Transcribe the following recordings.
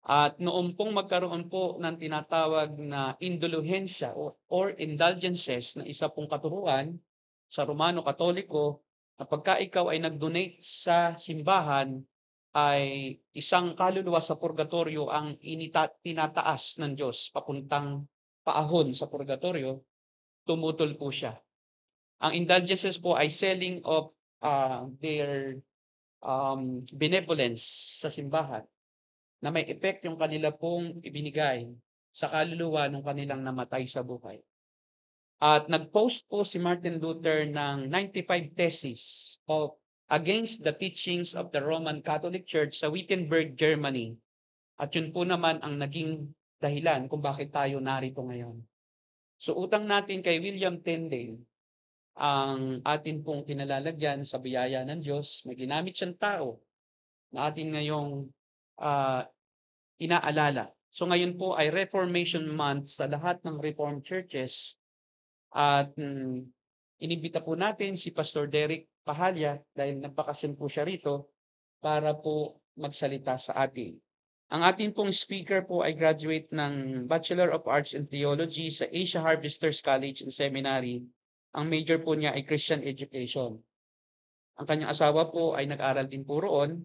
At noon pong magkaroon po ng tinatawag na indulhensya or indulgences na isa pong katuruan sa Romano Katoliko na pagka ikaw ay nag-donate sa simbahan ay isang kaluluwa sa purgatorio ang tinataas ng Diyos papuntang paahon sa purgatorio, tumutol po siya. Ang indulgences po ay selling of their benevolence sa simbahan na may effect yung kanila pong ibinigay sa kaluluwa ng kanilang namatay sa buhay. At nag-post po si Martin Luther ng 95 theses of against the teachings of the Roman Catholic Church sa Wittenberg, Germany. At yun po naman ang naging dahilan kung bakit tayo narito ngayon. So utang natin kay William Tyndale ang atin pong kinalalagyan sa biyaya ng Diyos. May ginamit siyang tao na atin ngayong ah, inaalala. So ngayon po ay Reformation Month sa lahat ng Reformed churches at inibita po natin si Pastor Derek Pahalya dahil nagbakasyon po siya rito para po magsalita sa atin. Ang ating pong speaker po ay graduate ng Bachelor of Arts in Theology sa Asia Harvesters College and Seminary. Ang major po niya ay Christian Education. Ang kanyang asawa po ay nag-aral din po roon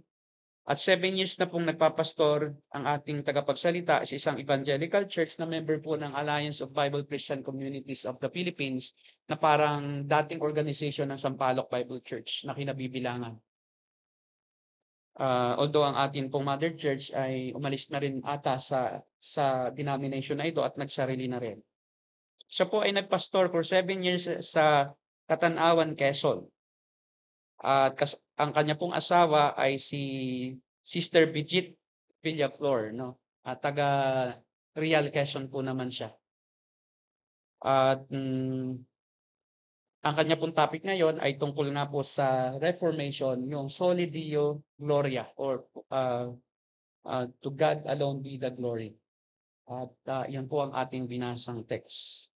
at 7 years na pong nagpapastor ang ating tagapagsalita sa isang evangelical church na member po ng Alliance of Bible Christian Communities of the Philippines na parang dating organization ng Sampaloc Bible Church na kinabibilangan. Although ang ating pong mother church ay umalis na rin ata sa denomination na ito at nagsarili na rin. Siya po ay nagpastor for 7 years sa Katanawan, Quezon. At ang kanya pong asawa ay si Sister Bridget Villaflor, no? Taga Real Quezon po naman siya. At ang kanya pong topic ngayon ay tungkol nga po sa Reformation, yung Soli Deo Gloria or to God alone be the glory. At yan po ang ating binasang text.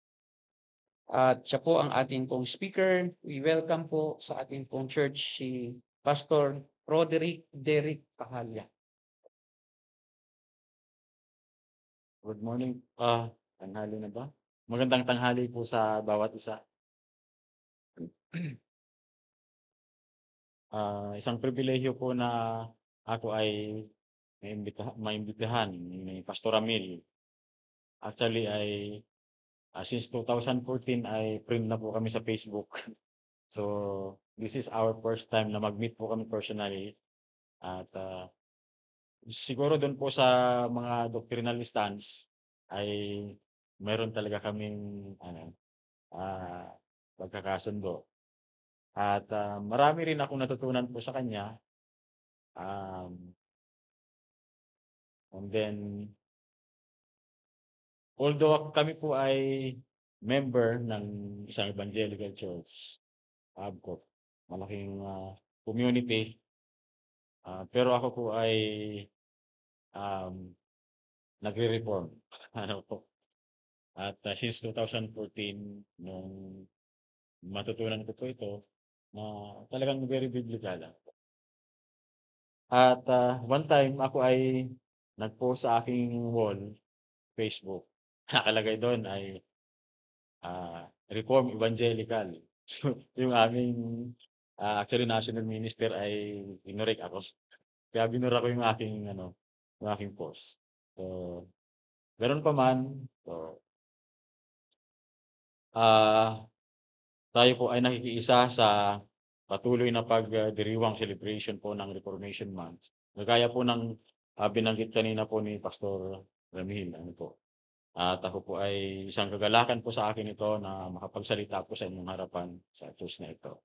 At siya po ang ating pong speaker. We welcome po sa ating pong church si Pastor Roderick Derek Pahalya. Good morning. Tanghali na ba? Magandang tanghali po sa bawat isa. Isang pribilehiyo po na ako ay maimbitahan ni Pastor Ramil. Actually ay since 2014 ay friend na po kami sa Facebook. So this is our first time na mag-meet po kami personally. At siguro doon po sa mga doctrinal stance ay meron talaga kaming pagkakasundo. At marami rin akong natutunan po sa kanya. And then, although kami po ay member ng isang evangelical church, ABCOP, malaking community, pero ako po ay nagre-reform. Ano po. At since 2014, nung matutunan ko po ito, na talagang very biblical. At one time ako ay nag-post sa aking wall, Facebook. Nakalagay doon ay Reform Evangelical. So, yung aming actually national minister ay inorek ako. Kaya binura ko yung aking post. So, gano'n pa man, so, tayo po ay nakikiisa sa patuloy na pagdiriwang celebration po ng Reformation Month. Kagaya po ng binanggit kanina po ni Pastor Ramil, ano po. At ako po ay isang kagalakan po sa akin ito na makapagsalita po sa inyong harapan sa church na ito.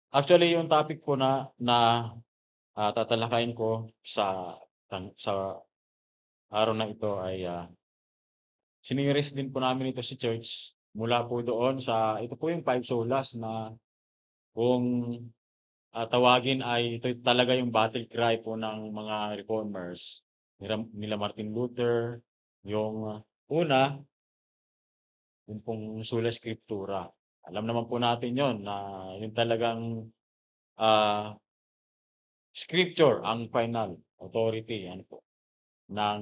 Actually, yung topic po na tatalakayin ko sa araw na ito ay siniris din po namin ito sa church mula po doon ito po yung five solas na kung tawagin ay ito talaga yung battle cry po ng mga reformers nila Martin Luther, yung una, yung pong sola scriptura. Alam naman po natin yon na yung talagang Scripture ang final authority ng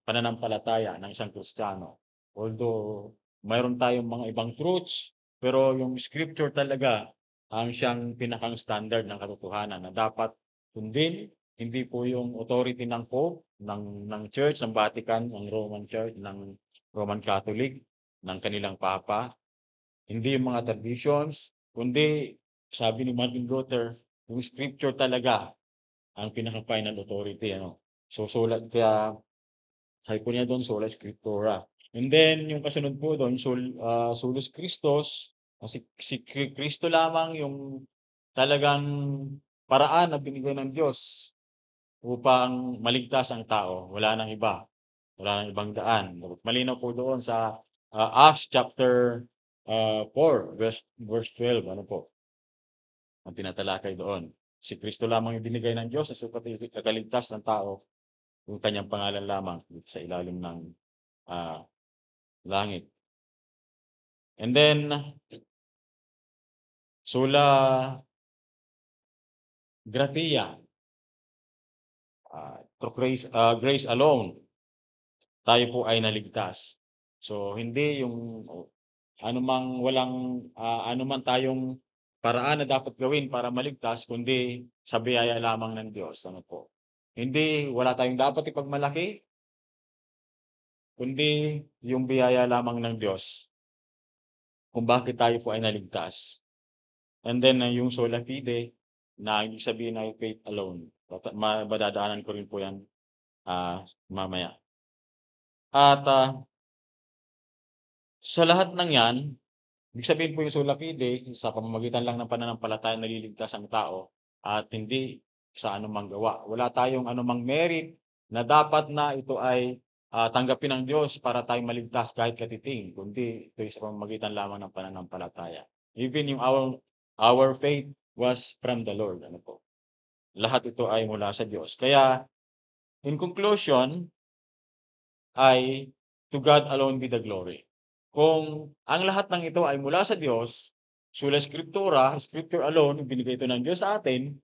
pananampalataya ng isang Kristiyano. Although mayroon tayong mga ibang truths, pero yung Scripture talaga ang siyang pinakang standard ng katotohanan na dapat sundin. Hindi po yung authority ng Pope, ng Church, ng Vatican, ng Roman Church, ng Roman Catholic, ng kanilang Papa. Hindi yung mga traditions, kundi sabi ni Martin Luther, yung Scripture talaga ang pinaka-final authority. So, kaya sabi po niya doon, sola scriptura. And then, yung kasunod po doon, solus Christus, si Kristo lamang yung talagang paraan na binigay ng Diyos upang maligtas ang tao. Wala nang iba. Wala nang ibang daan. Malinaw po doon sa Acts chapter 4, verse 12. Ano po? Ang tinatalakay doon. Si Kristo lamang yung binigay ng Diyos sa kakaligtas ng tao, yung kanyang pangalan lamang sa ilalim ng ah, langit. And then, sola gratia, through grace alone, tayo po ay naligtas. So, hindi yung anumang tayong paraan na dapat gawin para maligtas, kundi sa biyaya lamang ng Diyos. Ano po? Hindi, wala tayong dapat ipagmalaki, kundi yung biyaya lamang ng Diyos kung bakit tayo po ay naligtas. And then, yung sola fide, na ibig sabihin ay faith alone. Madadaanan ko rin po yan mamaya. At sa lahat ng yan, ibig sabihin po yung sola fide, sa pamamagitan lang ng pananampalataya naliligtas ang tao at hindi sa anumang gawa. Wala tayong anumang merit na dapat na ito ay tanggapin ng Diyos para tayo maligtas kahit katiting, kundi ito ay sa pamamagitan lamang ng pananampalataya. Even yung our faith was from the Lord. Ano po? Lahat ito ay mula sa Diyos. Kaya, in conclusion, ay to God alone be the glory. Kung ang lahat ng ito ay mula sa Diyos, sola scriptura, scripture alone, binigay ito ng Diyos sa atin,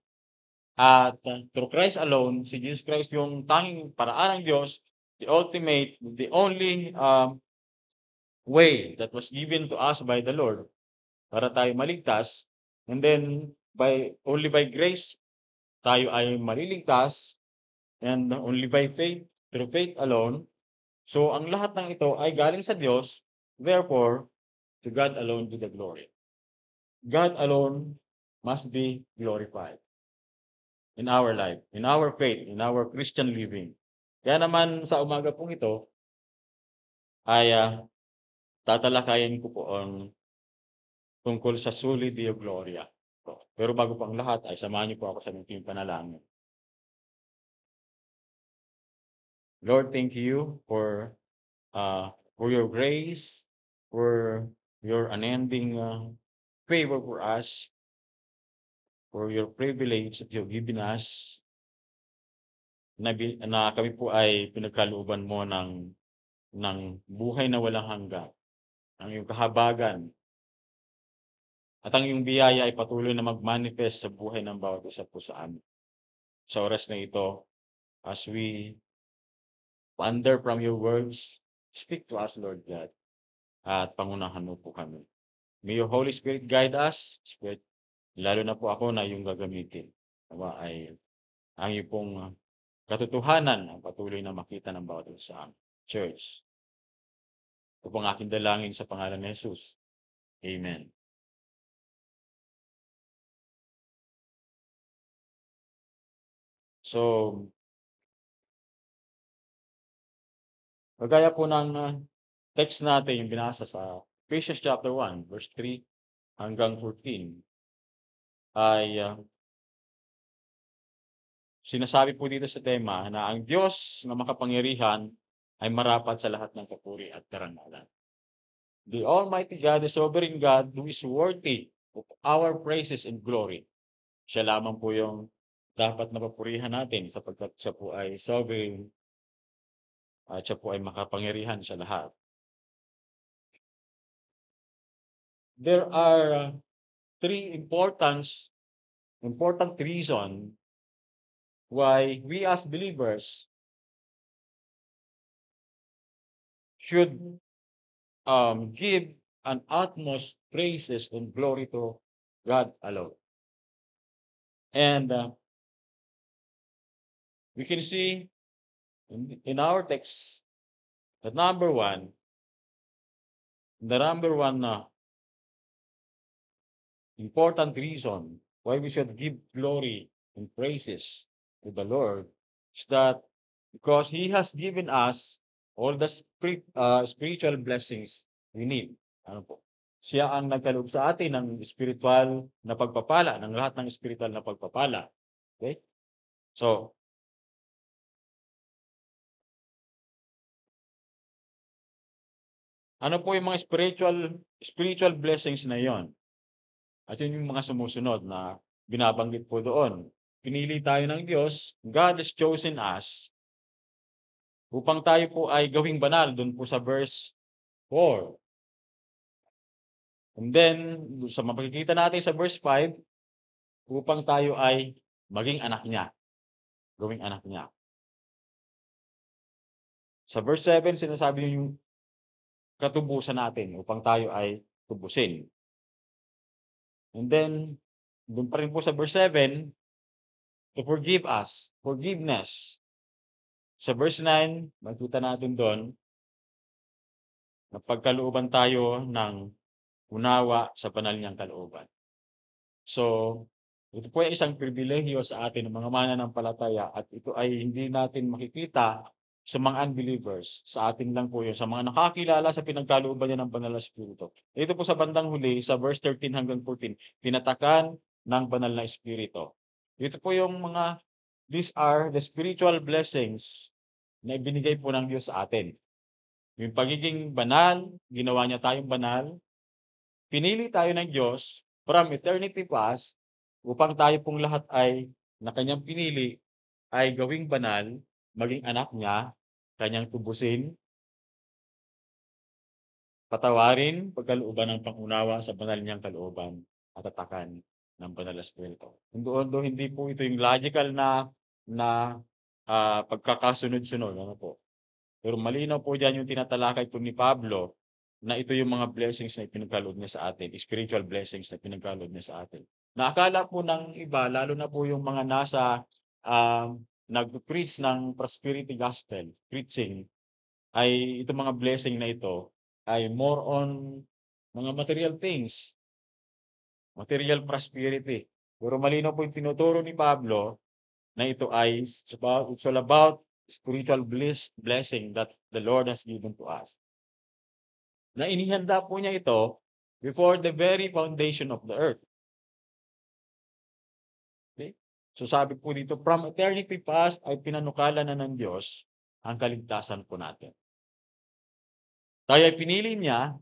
at through Christ alone, si Jesus Christ yung tanging paraan ng Diyos, the ultimate, the only way that was given to us by the Lord para tayo maligtas, and then only by grace, tayo ay maliligtas, and only by faith, through faith alone. So, ang lahat ng ito ay galing sa Diyos, therefore, to God alone be the glory. God alone must be glorified in our life, in our faith, in our Christian living. Kaya naman sa umaga pong ito ay tatalakayin ko po ang tungkol sa Soli Deo Gloria. Pero bago po ang lahat ay samahan niyo po ako sa munting panalangin. Lord, thank you for your grace, for your unending favor for us, for your privilege that you've given us, na kami po ay pinagkalooban mo ng buhay na walang hanggan, ang iyong kahabagan, at ang iyong biyaya ay patuloy na mag-manifest sa buhay ng bawat isa po sa amin. Sa oras na ito, as we ponder from your words, speak to us, Lord God, at pangunahan mo po kami. May your Holy Spirit guide us, Spirit, lalo na po ako na yung gagamitin. Nawa ay ang iyong pong katotohanan ang patuloy na makita ng bawat isa sa amin. Church. Ito pong aking dalangin sa pangalan ni Jesus. Amen. So, kagaya po ng text natin yung binasa sa Ephesians chapter 1, verse 3 hanggang 14, ay sinasabi po dito sa tema na ang Diyos na makapangyarihan ay marapat sa lahat ng papuri at karangalan. The Almighty God, the Sovereign God, who is worthy of our praises and glory. Siya lamang po yung dapat napapurihan natin sapagkat siya po ay sovereign at siya po ay makapangyarihan sa lahat. There are three important reason why we as believers should give an utmost praises and glory to God alone. And we can see in our text that the number one important reason why we should give glory and praises to the Lord is that because He has given us all the spiritual blessings we need. Ano po? Siya ang nagkaloob sa atin ng spiritual na pagpapala, ng lahat ng spiritual na pagpapala. Okay? So, ano po yung mga spiritual blessings na yon? At yun yung mga sumusunod na binabanggit po doon. Pinili tayo ng Diyos, God has chosen us upang tayo po ay gawing banal doon po sa verse 4. And then, sa mapakikita natin sa verse 5, upang tayo ay maging anak niya, gawing anak niya. Sa verse 7, sinasabi niyo yung katubusan natin upang tayo ay tubusin. And then, doon pa rin po sa verse 7, to forgive us, forgiveness. Sa verse 9, makikita natin doon, na pagkalooban tayo ng unawa sa banal niyang kalooban. So, ito po ay isang pribilehiyo sa atin ng mga mananampalataya at ito ay hindi natin makikita sa mga unbelievers. Sa atin lang po yun, sa mga nakakilala sa pinagkalooban niya ng banal na Espiritu. Ito po sa bandang huli, sa verse 13 hanggang 14, pinatakan ng banal na Espiritu. Ito po yung these are the spiritual blessings na ibinigay po ng Diyos sa atin. Yung pagiging banal, ginawa niya tayong banal, pinili tayo ng Diyos from eternity past upang tayo pong lahat ay na kanyang pinili ay gawing banal, maging anak niya, kanyang tubusin, patawarin, pagkalooban ng pangunawa sa banal niyang kalooban at atakan ng banal na Espiritu. Hindi po ito yung logical na pagkakasunod-sunod. Ano po? Pero malinaw po diyan yung tinatalakay po ni Pablo na ito yung mga blessings na ipinagkaloob niya sa atin, spiritual blessings na ipinagkaloob niya sa atin. Naakala po ng iba, lalo na po yung mga nasa nag-preach ng prosperity gospel, preaching, ay itong mga blessing na ito ay more on mga material things, material prosperity. Pero malinaw po yung tinuturo ni Pablo na ito ay it's all about spiritual blessing that the Lord has given to us. Na inihanda po niya ito before the very foundation of the earth. Okay? So sabi po dito, from eternity past ay pinanukala na ng Diyos ang kaligtasan po natin. Tayo ay pinili niya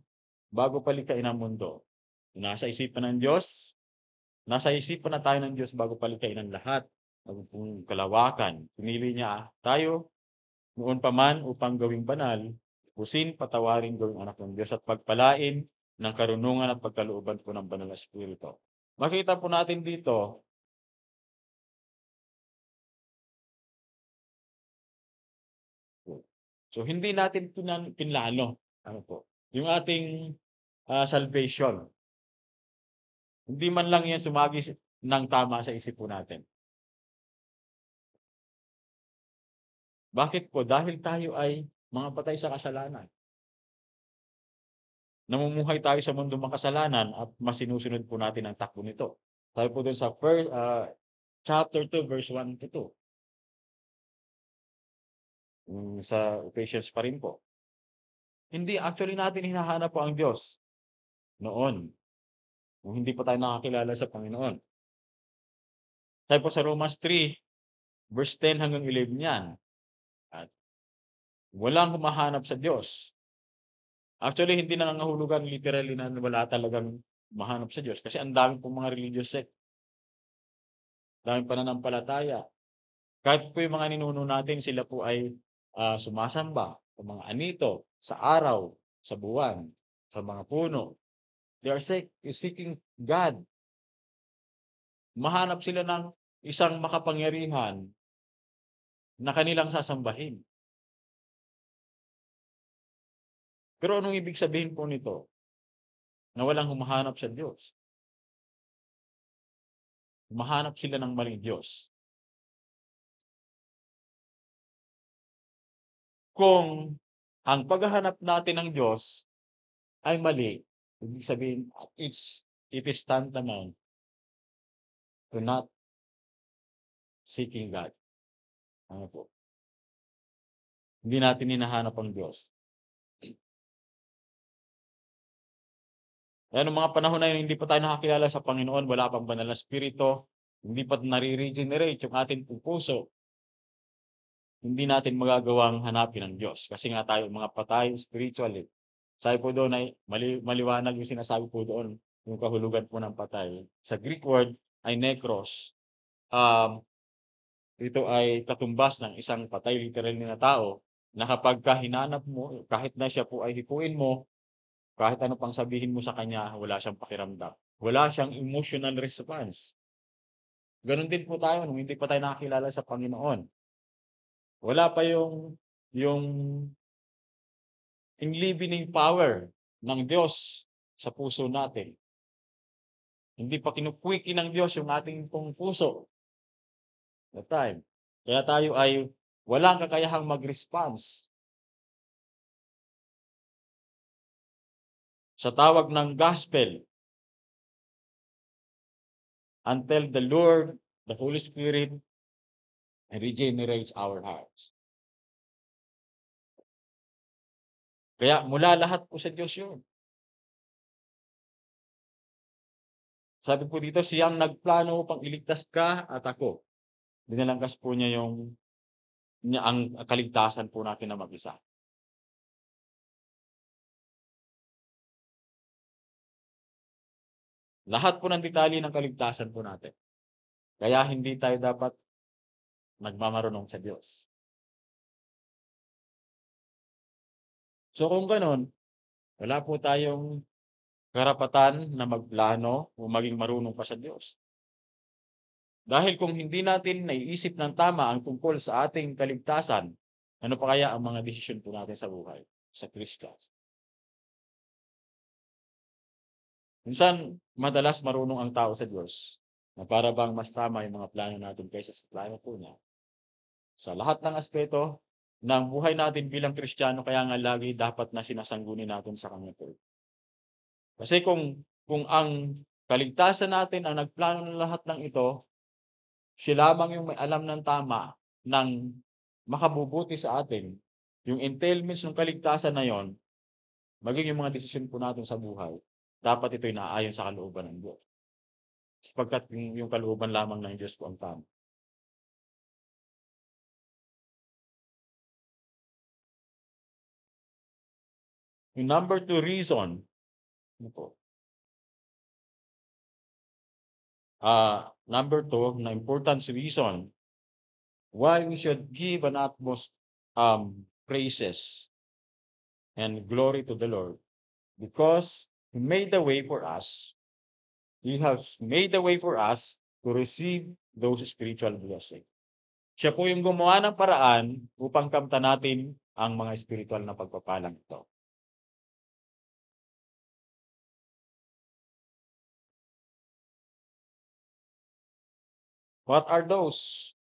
bago palikhain ang mundo. Nasa isipan ng Diyos, nasa isipan na tayo ng Diyos bago palikhain ang lahat ng kalawakan. Pinili niya tayo noon pa man upang gawing banal, pusin, patawarin, gawing anak ng Diyos at pagpalain ng karunungan at pagkalooban po ng banal na Espiritu. Makita po natin dito, so hindi natin pinlano, ano po, yung ating salvation. Hindi man lang yan sumagi ng tama sa isip po natin. Bakit po? Dahil tayo ay mga patay sa kasalanan. Namumuhay tayo sa mundo makasalanan at masinusunod po natin ang takbo nito. Tayo po dun sa chapter 2, verse 1 to 2. Sa Ephesians pa rin po. Hindi, actually natin hinahanap po ang Diyos noon. Kung hindi pa tayo nakakilala sa Panginoon. Tayo po sa Romans 3, verse 10 hanggang 11 yan. At walang humahanap sa Diyos. Actually, hindi na nangangahulugan literally na wala talagang mahanap sa Diyos. Kasi ang dami pong mga religious sect. Daming pananampalataya. Kahit po yung mga ninuno natin, sila po ay sumasamba sa mga anito, sa araw, sa buwan, sa mga puno. They are seeking God. Mahanap sila ng isang makapangyarihan na kanilang sasambahin. Pero anong ibig sabihin po nito? Na walang humahanap sa Diyos. Humahanap sila ng maling Diyos. Kung ang paghahanap natin ng Diyos ay mali, ibig sabihin, it is tantamount to not seeking God. Ano po? Hindi natin hinahanap ang Diyos. Kaya nung mga panahon na yun, hindi pa tayo nakakilala sa Panginoon, wala pang banal na spirito, hindi pa nare-regenerate yung ating puso, hindi natin magagawang hanapin ang Diyos. Kasi nga tayo mga patay spiritually. Sabi po doon ay maliwanag yung sinasabi po doon, yung kahulugan po ng patay. Sa Greek word ay nekros. Ito ay katumbas ng isang patay literal na tao na kapag hinanap mo, kahit na siya po ay hipuin mo, kahit ano pang sabihin mo sa kanya, wala siyang pakiramdam. Wala siyang emotional response. Ganon din po tayo nung hindi pa tayo nakakilala sa Panginoon. Wala pa yung enlivening power ng Diyos sa puso natin. Hindi pa kinukwiki ng Diyos yung ating pong puso. That time. Kaya tayo ay walang kakayahang mag-response sa tawag ng gospel until the Lord, the Holy Spirit, regenerates our hearts. Kaya mula lahat po sa Diyos yun. Sabi po dito, siyang nagplano upang iligtas ka at ako. Dinalangkas po niya ang kaligtasan po natin na mag-isa. Lahat po ng detalye ng kaligtasan po natin. Kaya hindi tayo dapat nagmamarunong sa Diyos. So kung ganon, wala po tayong karapatan na magplano o maging marunong pa sa Diyos. Dahil kung hindi natin naiisip ng tama ang tungkol sa ating kaligtasan, ano pa kaya ang mga desisyon po natin sa buhay, sa Kristo? Minsan, madalas marunong ang tao sa Diyos na para bang mas tama yung mga plano natin kaysa sa plano po niya. Sa lahat ng aspeto ng buhay natin bilang Kristiyano, kaya nga lagi dapat na sinasanggunin natin sa Kanya po. Kasi kung ang kaligtasan natin ang nagplano ng lahat ng ito, siya lamang yung may alam ng tama ng makabubuti sa atin, yung entailments ng kaligtasan na yon, maging yung mga desisyon po natin sa buhay, dapat ito'y naayon sa kalooban ng Diyos. Sapagkat yung kalooban lamang ng Diyos po ang tama. Yung number 2 reason, ano po? Number 2 na important reason why we should give an utmost praises and glory to the Lord, because He made the way for us. He has made the way for us to receive those spiritual blessings. Siya po yung gumawa ng paraan upang kamtan natin ang mga spiritual na pagpapalang ito. What are those?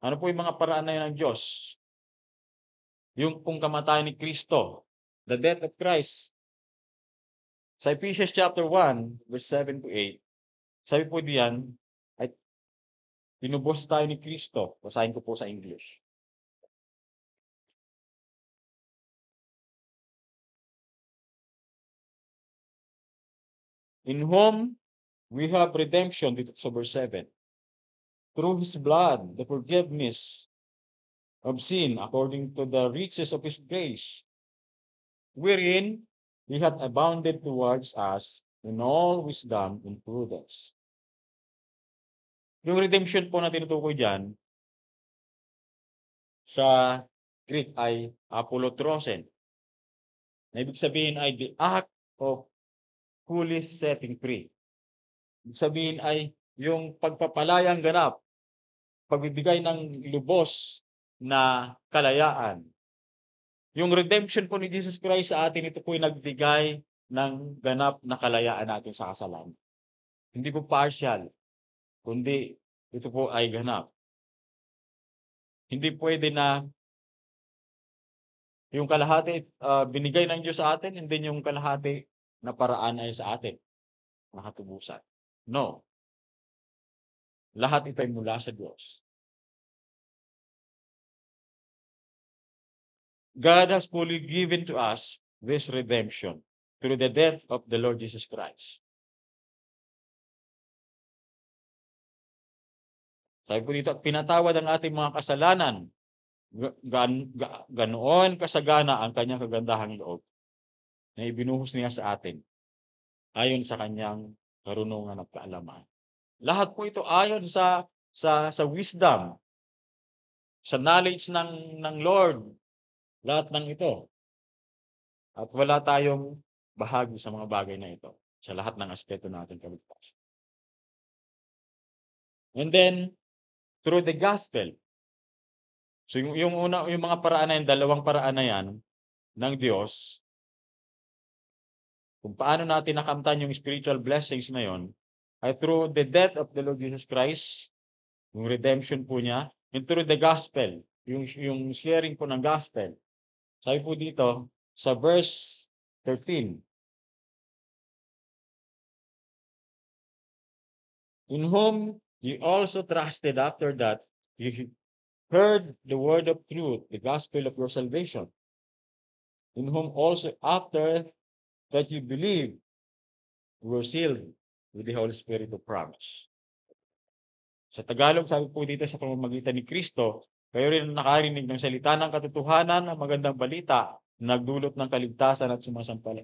Ano po yung mga paraan na yun ng Diyos? Yung pong kamatayan ni Kristo, the death of Christ. Sa Ephesians chapter 1, verse 7 to 8, sabi po diyan, ay tinubos tayo ni Kristo. Basahin ko po sa English. In whom we have redemption, dito sa verse 7, through His blood, the forgiveness of sin according to the riches of His grace, wherein He hath abounded towards us in all wisdom and prudence. Yung redemption po na tinutukoy dyan, sa Greek ay apolutrosen. Na ibig sabihin ay the act of fully setting free. Ibig sabihin ay yung pagpapalayang ganap pagbibigay ng lubos na kalayaan. Yung redemption po ni Jesus Christ sa atin, ito po yung nagbigay ng ganap na kalayaan natin sa kasalanan. Hindi po partial, kundi ito po ay ganap. Hindi pwede na yung kalahati binigay ng Diyos sa atin, hindi yung kalahati na paraan ay sa atin, nakatubusan. No. Lahat ito ay mula sa Diyos. God has fully given to us this redemption through the death of the Lord Jesus Christ. Sabi po dito, pinatawad ang ating mga kasalanan. Ganoon kasagana ang kanyang kagandahang loob na ibinuhos niya sa atin ayon sa kanyang karunungan at kaalaman. Lahat po ito ayon sa wisdom, sa knowledge ng Lord. Lahat ng ito. At wala tayong bahagi sa mga bagay na ito sa lahat ng aspeto natin kaligtasan. And then, through the gospel. So yung mga paraan na yan, dalawang paraan na yan ng Diyos, kung paano natin nakamtan yung spiritual blessings na yon, ay through the death of the Lord Jesus Christ, yung redemption po niya, and through the gospel, yung sharing po ng gospel. Sabi po dito, sa verse 13, in whom you also trusted after that, you heard the word of truth, the gospel of your salvation, in whom also after that you believe, you were sealed with the Holy Spirit of promise. Sa Tagalog, sabi po dito sa pamamagitan ni Kristo, kayo rin nakarinig ng salita ng katotohanan ng magandang balita, nagdulot ng kaligtasan at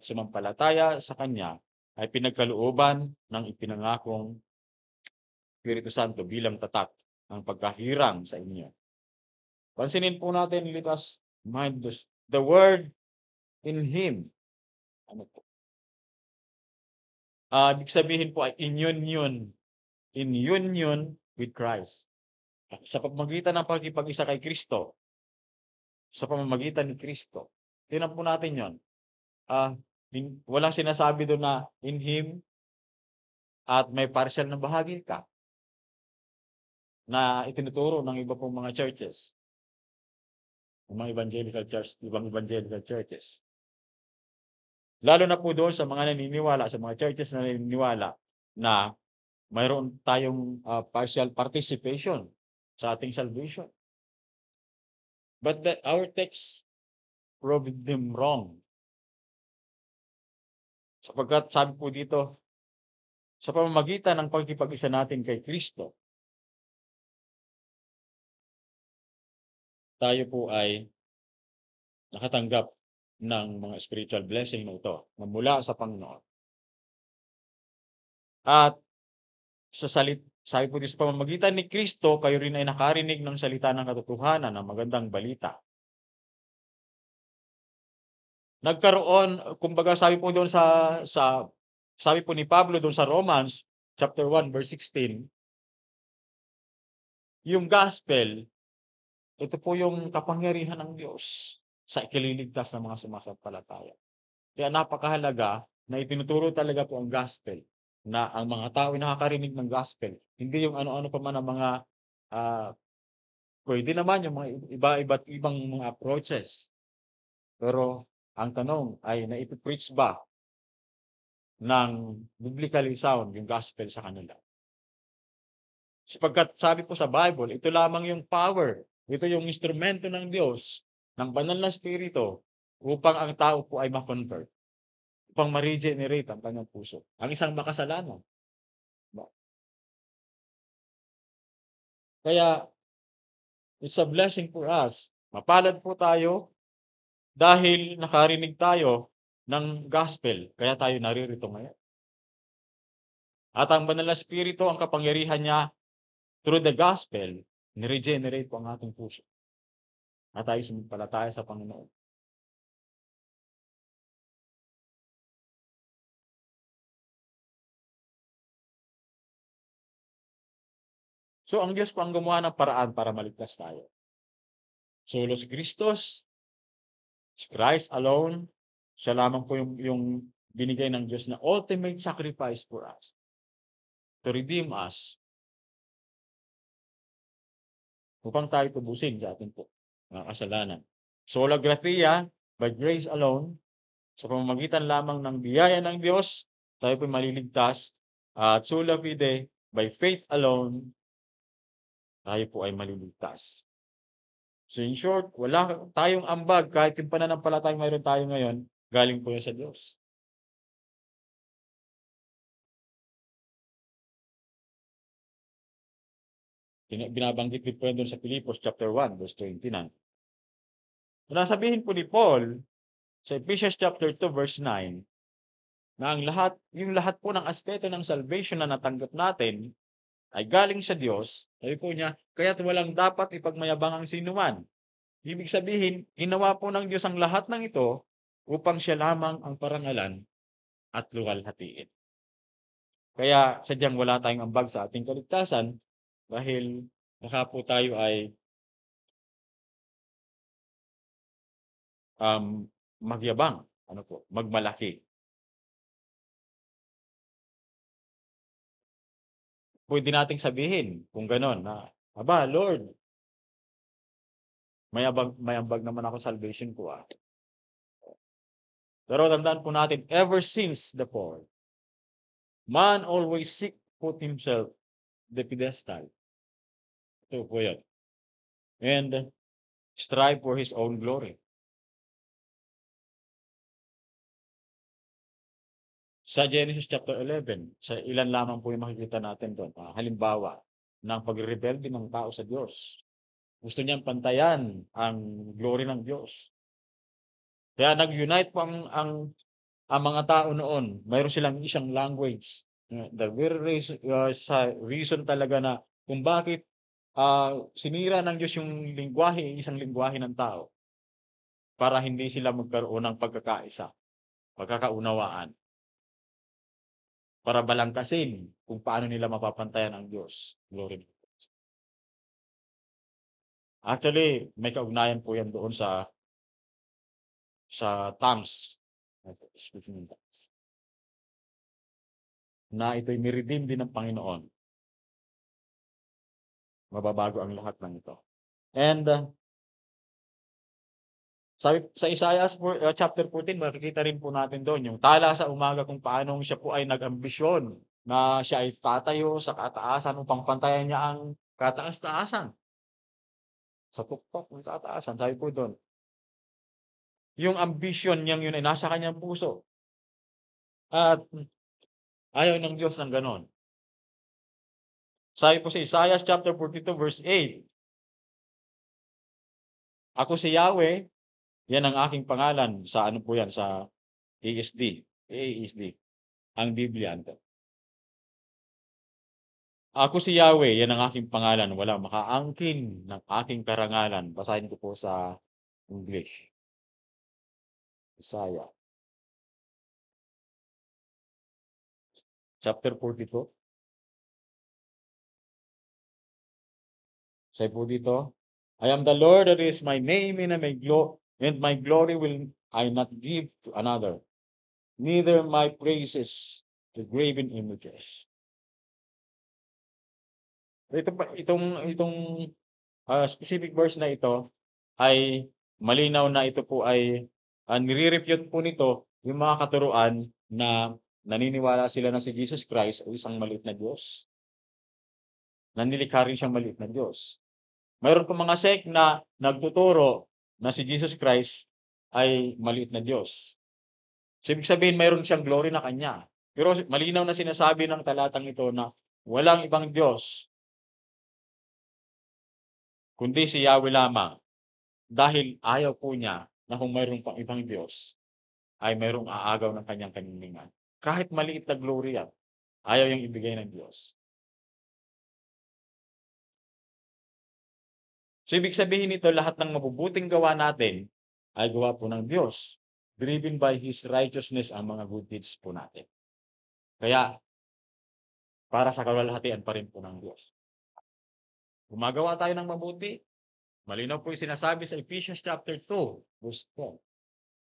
sumampalataya sa Kanya, ay pinagkalooban ng ipinangakong Espiritu Santo bilang tatak ng pagkahirang sa inyo. Pansinin po natin, let us mind the word in Him. Ano po? Ibig sabihin po ay in union with Christ. Sa pamamagitan ng pagkipag-isa kay Kristo, sa pamamagitan ni Kristo. Tingnan po natin yon. Walang sinasabi doon na in Him at may partial na bahagi ka na itinuturo ng iba pong mga churches, mga ibang evangelical churches. Lalo na po doon sa mga naniniwala, sa mga churches na naniniwala na mayroon tayong partial participation sa ating salvation. But our text proved them wrong. Sapagkat sabi po dito, sa pamamagitan ng pagkipag-isa natin kay Kristo, tayo po ay nakatanggap ng mga spiritual blessing na ito na mula sa Panginoon. At sabi po dito, sa pamamagitan ni Kristo, kayo rin ay nakarinig ng salita ng katotohanan, ng magandang balita. Nagkaroon, kumbaga sabi po doon sabi po ni Pablo doon sa Romans chapter 1 verse 16, yung gospel, ito po yung kapangyarihan ng Diyos sa ikililigtas ng mga sumasampalataya. Kaya napakahalaga na itinuturo talaga po ang gospel, na ang mga tao ay nakakarinig ng gospel. Hindi yung ano-ano pa man ang mga pwede naman yung mga iba't ibang mga approaches. Pero ang tanong ay naipipreach ba ng biblically sound yung gospel sa kanila? Sapagkat sabi po sa Bible, ito lamang yung power, ito yung instrumento ng Diyos, ng banal na spirito, upang ang tao po ay ma-convert, upang ma-regenerate ang kanyang puso. Ang isang makasalanan. Kaya, it's a blessing for us. Mapalad po tayo dahil nakarinig tayo ng gospel, kaya tayo naririto ngayon. At ang banal na spirito, ang kapangyarihan niya, through the gospel, ni-regenerate po ang ating puso. At tayo sumampalataya sa Panginoon. So, ang Diyos po ang gumawa ng paraan para maligtas tayo. Solos Christus, Christ alone, siya lamang po yung binigay ng Diyos na ultimate sacrifice for us to redeem us upang tayo tubusin sa ating po mga kasalanan. Sola gratia, by grace alone, sa pamamagitan lamang ng biyaya ng Diyos, tayo po maliligtas. At sola fide, by faith alone, tayo po ay maliligtas. So in short, wala tayong ambag kahit yung pananampalatayang mayroon tayo ngayon, galing po yan sa Diyos. Binabanggit din po yan doon sa Filipos chapter 1, verse 29. Sabihin po ni Paul sa Ephesians chapter 2, verse 9, na yung lahat po ng aspeto ng salvation na natanggap natin ay galing sa Diyos. Sabi po niya, kaya't walang dapat ipagmayabang ang sinuman. Ibig sabihin, ginawa po ng Diyos ang lahat ng ito upang siya lamang ang parangalan at luwalhatiin. Kaya sadyang wala tayong ambag sa ating kaligtasan dahil baka po tayo ay magyabang, magmalaki. Pwede nating sabihin kung gano'n na, aba, Lord, may ambag naman ako sa salvation ko. Pero tandaan po natin, ever since the fall, man always seek put himself the pedestal. Ito po yun. And strive for his own glory. Sa Genesis chapter 11, sa ilan lamang po yung makikita natin doon. Halimbawa, ng pagrebelde ng tao sa Diyos. Gusto niyang pantayan ang glory ng Diyos. Kaya nag-unite po ang mga tao noon. Mayroon silang isang language. The very reason talaga na kung bakit sinira ng Diyos yung isang lingwahe ng tao para hindi sila magkaroon ng pagkakaisa, pagkakaunawaan, para balangkasin kung paano nila mapapantayan ang Diyos. Glory. Actually, may kaugnayan po yan doon sa tongues. Speaking in tongues. Na ito'y niredeem din ng Panginoon. Mababago ang lahat ng ito. And sabi sa Isaiah chapter 14, makikita rin po natin doon yung tala sa umaga kung paano siya po ay nag-ambisyon na siya ay tatayo sa kataasan upang pantayan niya ang kataas-taasan. Sa tuktok ng kataasan, sabi po doon. Yung ambition niyang yun ay nasa kanyang puso. At ayaw ng Diyos ng ganon. Sabi po sa Isaiah chapter 42 verse 8, ako si Yahweh, yan ang aking pangalan sa ano po yan, sa ASD, ang Biblia. Ako si Yahweh, yan ang aking pangalan, walang makaangkin ng aking karangalan. Basahin ko po sa English. Isaiah. Chapter 42. Sabi po dito, I am the Lord, that is my name, and my glory will I not give to another, neither my praises to graven images. Itong specific verse na ito ay malinaw na ito po ay nire-refute po nito yung mga katuruan na naniniwala sila na si Jesus Christ ay isang maliit na Diyos. Nilikha rin siyang maliit na Diyos. Mayroon po mga sect na nagtuturo na si Jesus Christ ay maliit na Diyos. So, ibig sabihin mayroon siyang glory na kanya. Pero malinaw na sinasabi ng talatang ito na walang ibang Diyos kundi si Yahweh lamang. Dahil ayaw po niya na kung mayroon pang ibang Diyos, ay mayroong aagaw ng kanyang kanilingan. Kahit maliit na glory yan, ayaw yung ibigay ng Diyos. So, ibig sabihin nito, lahat ng mabubuting gawa natin ay gawa po ng Diyos. Driven by His righteousness ang mga good deeds po natin. Kaya, para sa kaluwalhatian pa rin po ng Diyos. gumagawa tayo ng mabuti. Malinaw po yung sinasabi sa Ephesians chapter 2, verse 10,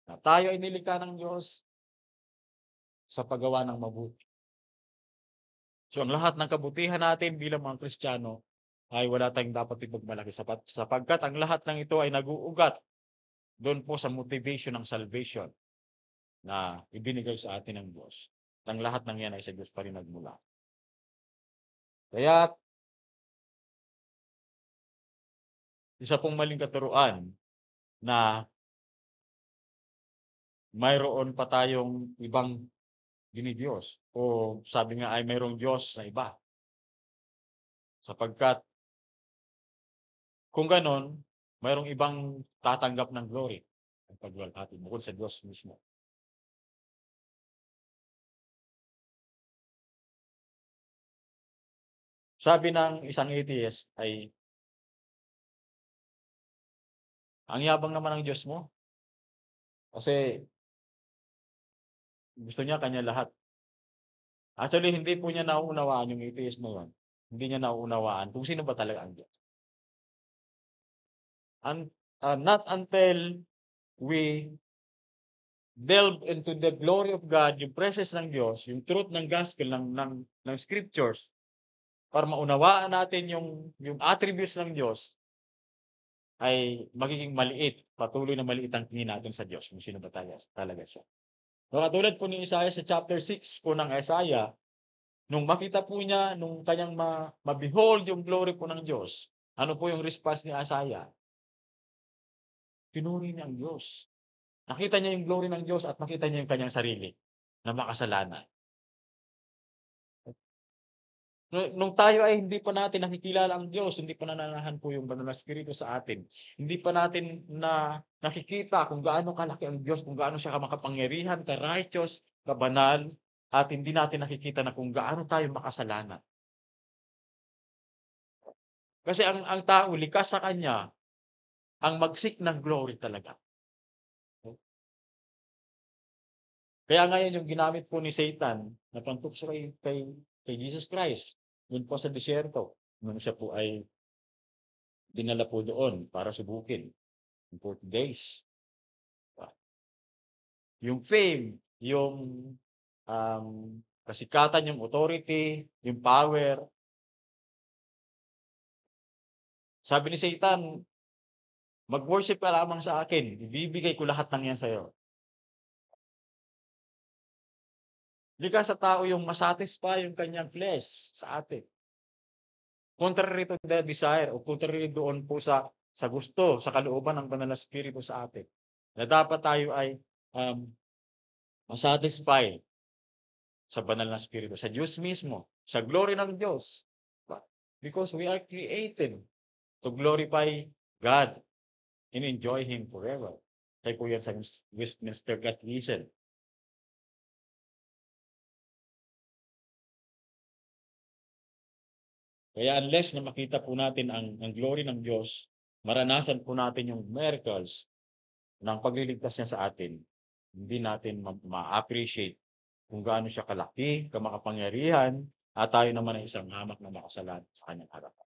na tayo ay nilikha ng Diyos sa paggawa ng mabuti. So ang lahat ng kabutihan natin bilang mga Kristiyano ay wala tayong dapat ipagmalaki sapagkat ang lahat ng ito ay nag-uugat doon po sa motivation ng salvation na ibinigay sa atin ng Diyos. Ang lahat ng yan ay sa Diyos pa rin nagmula. Kaya isa pong maling katuruan na mayroon pa tayong ibang dinidiyos o sabi nga ay mayroong Diyos na iba. Sapagkat kung ganon, mayroong ibang tatanggap ng glory ang pagluwalhati bukod sa Diyos mismo. Sabi ng isang atheist ay, ang yabang naman ng Diyos mo kasi gusto niya kanya lahat. Actually, hindi po niya nauunawaan yung atheist na yun. Hindi niya nauunawaan kung sino ba talaga ang Diyos. Not until we delve into the glory of God, yung presence ng Diyos, yung truth ng gospel, ng scriptures, para maunawaan natin yung attributes ng Diyos, ay magiging maliit, patuloy na maliit ang tingin natin sa Diyos, kung sino ba talaga siya. So, katulad po ni Isaiah sa chapter 6 po ng Isaiah, nung makita po niya, nung kanyang ma-behold yung glory po ng Diyos, ano po yung response ni Isaiah? Pinuri niya ang Diyos. Nakita niya yung glory ng Diyos at nakita niya yung kanyang sarili na makasalanan. Nung tayo ay hindi pa natin nakikilala ang Diyos, hindi pa nananahan po yung banal na Espiritu sa atin, hindi pa natin nakikita kung gaano kalaki ang Diyos, kung gaano siya makapangyarihan, ka-righteous, kabanal, at hindi natin nakikita na kung gaano tayo makasalanan. Kasi ang tao, likas sa kanya, ang mag-seek ng glory talaga. Kaya ngayon yung ginamit po ni Satan na pantukso kay Jesus Christ, yun po sa disyerto, nung siya po ay dinala po doon para subukin. 40 days. Yung fame, yung um, kasikatan, yung authority, yung power. Sabi ni Satan, mag-worship ka lamang sa akin, ibibigay ko lahat ng yan sa'yo. Likas sa tao yung masatisfy yung kanyang flesh sa atin. Contrary to the desire o contrary doon po sa gusto, sa kalooban ng banal na Espiritu sa atin. Na dapat tayo ay masatisfy sa banal na Espiritu, sa Diyos mismo, sa glory ng Diyos. Because we are created to glorify God and enjoy Him forever. Kaya po yan sa Westminster Catechism. Kaya unless na makita po natin ang glory ng Diyos, maranasan po natin yung miracles ng pagliligtas niya sa atin, hindi natin ma-appreciate kung gaano siya kalaki, kamakapangyarihan, at tayo naman ay isang hamak na makasalan sa kanyang harapan,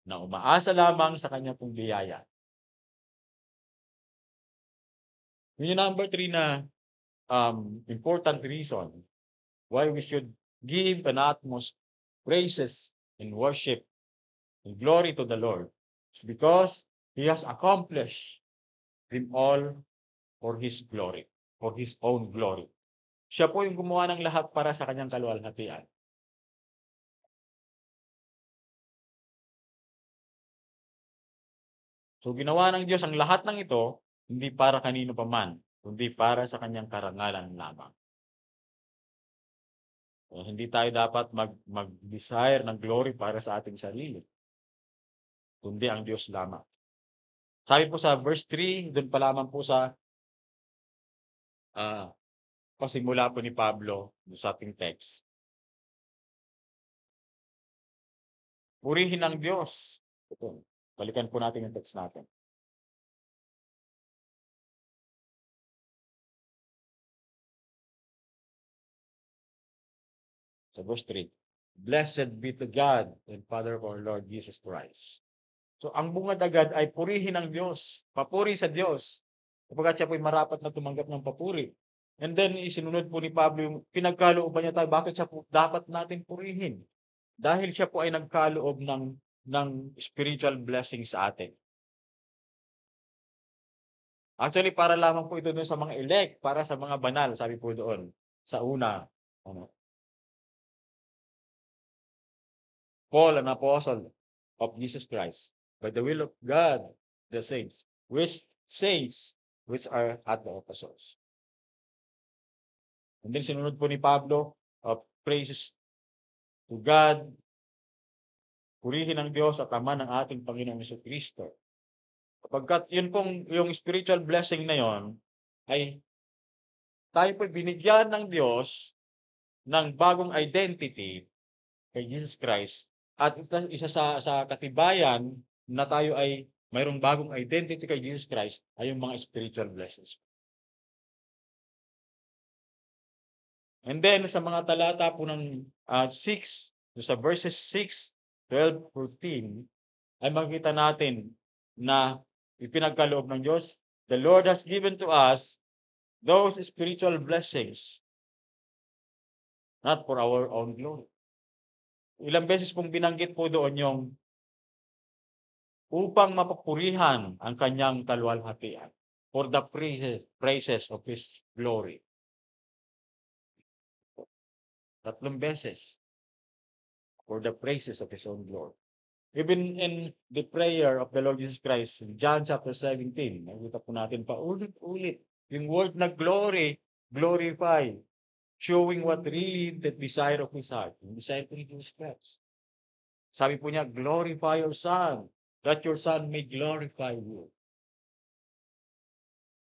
na umaasa lamang sa kanyang pong biyaya. Yun yung number 3 na important reason why we should give an utmost praises and worship and glory to the Lord. It's because He has accomplished them all for His glory, for His own glory. Siya po yung gumawa ng lahat para sa kanyang kaluwalhatian. So ginawa ng Diyos ang lahat ng ito, hindi para kanino pa man, kundi para sa kanyang karangalan lamang. So, hindi tayo dapat mag-desire ng glory para sa ating sarili, kundi ang Diyos lamang. Sabi po sa verse 3, doon pa lamang po sa pasimula po ni Pablo sa ating text. Purihin ang Diyos. Ito, balikan po natin yung text natin. Sa verse 3. Blessed be to God and Father of our Lord Jesus Christ. So ang bungad agad ay purihin ang Diyos. Papuri sa Diyos. Kapag siya po'y marapat na tumanggap ng papuri. And then isinunod po ni Pablo yung pinagkalooban niya tayo. Bakit siya po dapat natin purihin? Dahil siya po ay nagkaloob ng spiritual blessing sa atin. Actually, para lamang po ito doon sa mga elect, para sa mga banal, sabi po doon, sa una. Ano, Paul, an apostle of Jesus Christ, by the will of God, the saints, which are at the Ephesus. And then sinunod po ni Pablo, praises to God, purihin ang Diyos at Ama ng ating Panginoong Jesucristo. Kapagkat yun pong yung spiritual blessing na yon ay tayo po binigyan ng Diyos ng bagong identity kay Jesus Christ at isa sa katibayan na tayo ay mayroong bagong identity kay Jesus Christ ay yung mga spiritual blessings. And then sa mga talata po ng 6, sa verses 6, 12, 14, ay makikita natin na ipinagkaloob ng Diyos, the Lord has given to us those spiritual blessings, not for our own glory. Ilang beses pong binanggit po doon yung upang mapapurihan ang kanyang kaluwalhatian for the praises of His glory. 3 beses for the praises of His own glory. Even in the prayer of the Lord Jesus Christ in John chapter 17, nakita po natin pa ulit-ulit yung word na glory, glorify, showing what really the desire of His heart, yung desire of Jesus Christ. Sabi po niya, glorify your Son, that your Son may glorify you.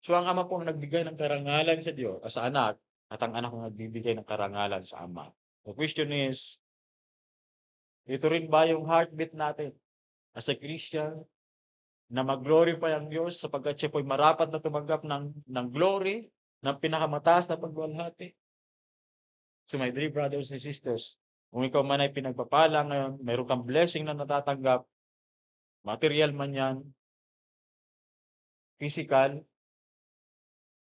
So ang Ama po ang nagbigay ng karangalan sa Diyos, sa anak, at ang anak ang nagbibigay ng karangalan sa Ama. The question is, ito rin ba yung heartbeat natin as a Christian na mag-glorify ang Diyos sapagkat siya po'y marapat na tumanggap ng glory, ng pinakamataas na pagwalhati? So my dear brothers and sisters, kung ikaw man ay pinagpapala ngayon, mayroon kang blessing na natatanggap, material man yan, physical,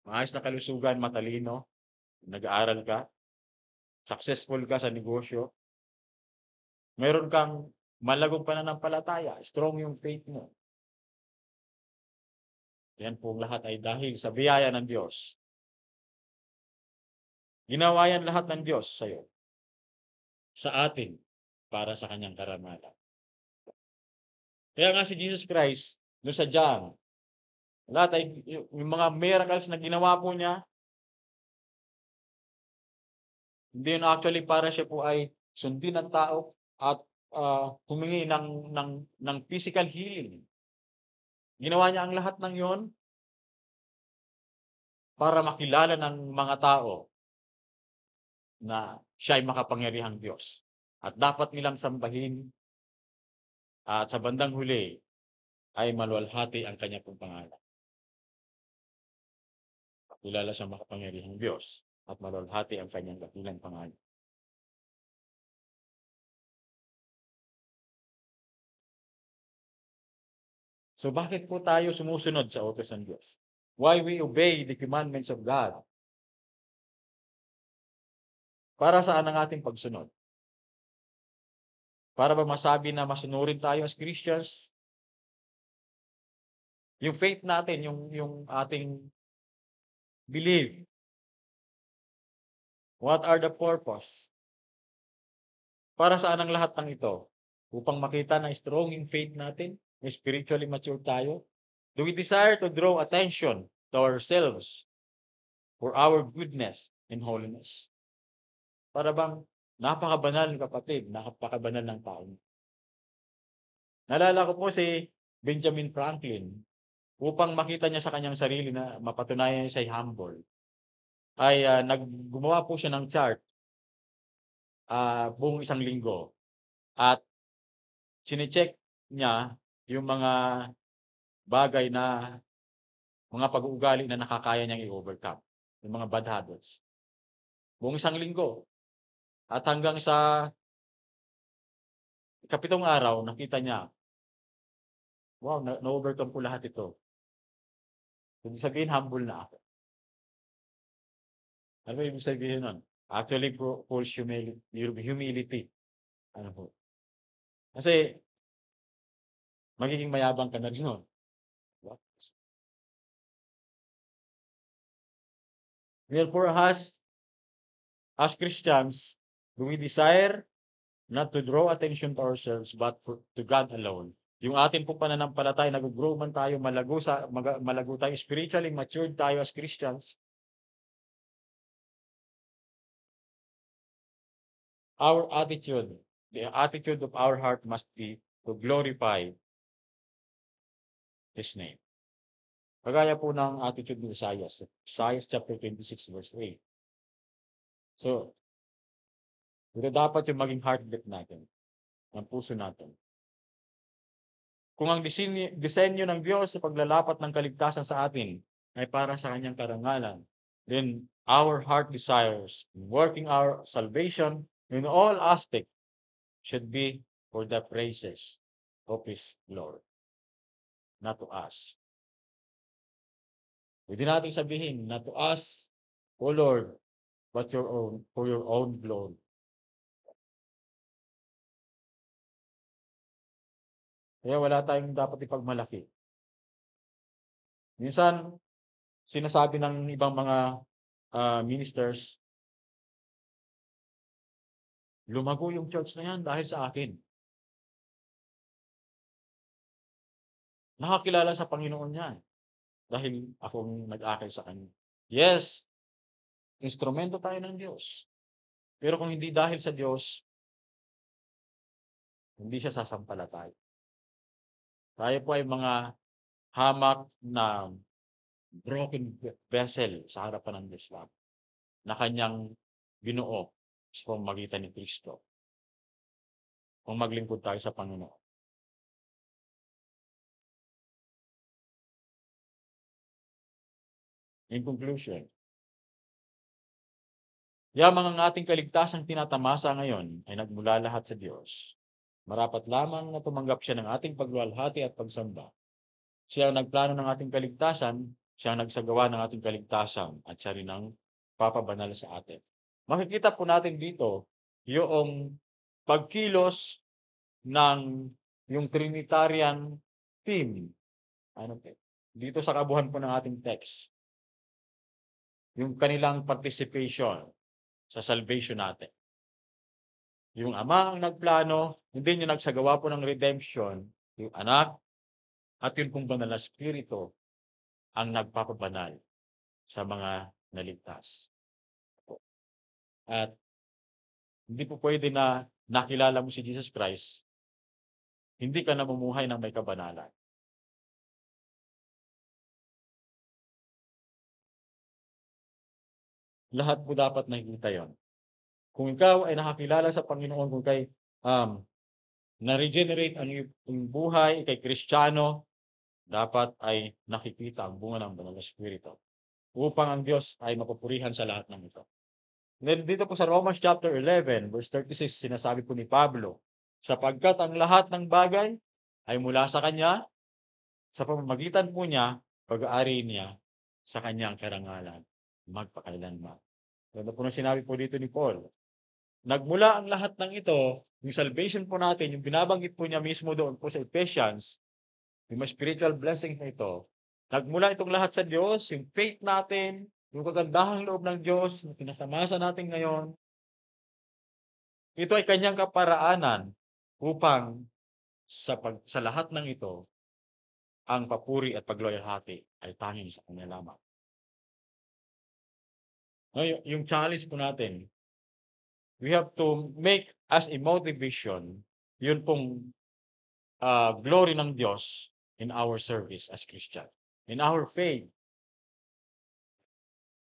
maayos na kalusugan, matalino, nag-aaral ka, successful ka sa negosyo, mayroon kang malagong pananampalataya, strong yung faith mo. Yan po lahat ay dahil sa biyaya ng Diyos. Ginawa yan lahat ng Diyos sa iyo, sa atin, para sa kanyang karangalan. Kaya nga si Jesus Christ, doon sa John, lahat ay yung mga miracles na ginawa po niya, hindi yun actually para siya po ay sundin ng tao at humingi ng physical healing. Ginawa niya ang lahat ng yon para makilala ng mga tao na siya ay makapangyarihang Diyos. At dapat nilang sambahin at sa bandang huli ay maluwalhati ang kanya pong pangalan. Kilala siyang makapangyarihang Diyos at maluwalhati ang kanyang dakilang pangalan. So bakit po tayo sumusunod sa utos ng Diyos? Why we obey the commandments of God? Para saan ang ating pagsunod? Para ba masabi na masunurin tayo as Christians? Yung faith natin, yung ating belief. What are the purpose? Para saan ang lahat ng ito? Upang makita na strong in faith natin, spiritually mature tayo? Do we desire to draw attention to ourselves for our goodness and holiness? Para bang napakabanal, kapatid, napakabanal ng tao. Naalala ko po si Benjamin Franklin, upang makita niya sa kanyang sarili na mapatunayan niya siya humble, ay gumawa po siya ng chart buong isang linggo. At sinecheck niya yung mga bagay na mga pag-uugali na nakakaya niyang i-overcome, yung mga bad habits. Buong isang linggo. At hanggang sa ikapitong araw nakita niya, wow, na-overcome ko lahat ito. Ibig sabihin humble na ako. Ano ba ibig sabihin nun? Actually, false humility. Ano po? Kasi magiging mayabang ka na rin nun. Diba? Therefore, as Christians, do we desire not to draw attention to ourselves but to God alone? Yung ating pong pananampalataya, nag-grow man tayo, malago tayo spiritually, matured tayo as Christians, our attitude, the attitude of our heart must be to glorify His name. Kagaya po ng attitude ni Isaiah chapter 26 verse 8. So, ito dapat yung maging heartbeat natin, ng puso natin. Kung ang disenyo ng Diyos sa paglalapat ng kaligtasan sa atin ay para sa kanyang karangalan, then our heart desires, working our salvation in all aspects, should be for the praises of His Lord, not to us. Pwede natin sabihin, not to us, O Lord, but for your own glory. Kaya wala tayong dapat ipagmalaki. Minsan, sinasabi ng ibang mga ministers, lumago yung church na yan dahil sa akin. Nakakilala sa Panginoon yan dahil akong nag-akay sa kanya. Yes, instrumento tayo ng Diyos. Pero kung hindi dahil sa Diyos, hindi siya sasampalataya. Tayo po ay mga hamak na broken vessel sa harapan ng Diyos na kanyang binuo sa pamamagitan ni Kristo kung maglingkod tayo sa Panginoon. In conclusion, yamang ang ating kaligtasang tinatamasa ngayon ay nagmula lahat sa Diyos. Marapat lamang na tumanggap siya ng ating pagluwalhati at pagsamba. Siya ang nagplano ng ating kaligtasan, siya ang nagsagawa ng ating kaligtasan, at siya rin ang papabanal sa atin. Makikita po natin dito yung pagkilos ng yung Trinitarian team. Dito sa kabuuan po ng ating text. Yung kanilang participation sa salvation natin. Yung Ama ang nagplano, hindi niya nagsagawa po ng redemption, yung Anak, at yung pong Banal na Espiritu ang nagpapabanal sa mga naligtas. At hindi po pwede na nakilala mo si Jesus Christ, hindi ka namumuhay ng may kabanalan. Lahat po dapat nakikita yon. Kung ikaw ay nakakilala sa Panginoon, kung kay na-regenerate ang iyong buhay, kay Kristiyano, dapat ay nakikita ang bunga ng Banal na Espiritu upang ang Diyos ay mapupurihan sa lahat ng ito. Then dito po sa Romans chapter 11, verse 36, sinasabi po ni Pablo, sapagkat ang lahat ng bagay ay mula sa Kanya, sa pamamagitan po niya, pag-aari niya sa Kanyang karangalan, magpakailanman. Ano po na sinabi po dito ni Paul, nagmula ang lahat ng ito, yung salvation po natin, yung binabanggit po niya mismo doon po sa Ephesians, yung mga spiritual blessing na ito, nagmula itong lahat sa Diyos, yung faith natin, yung kagandahang loob ng Diyos, na pinatamasa natin ngayon, ito ay kanyang kaparaanan upang sa lahat ng ito, ang papuri at pagloyalhati ay tanging sa Kanya lamang. Yung challenge po natin, we have to make as a motivation, yun pong glory ng Diyos in our service as Christian, in our faith.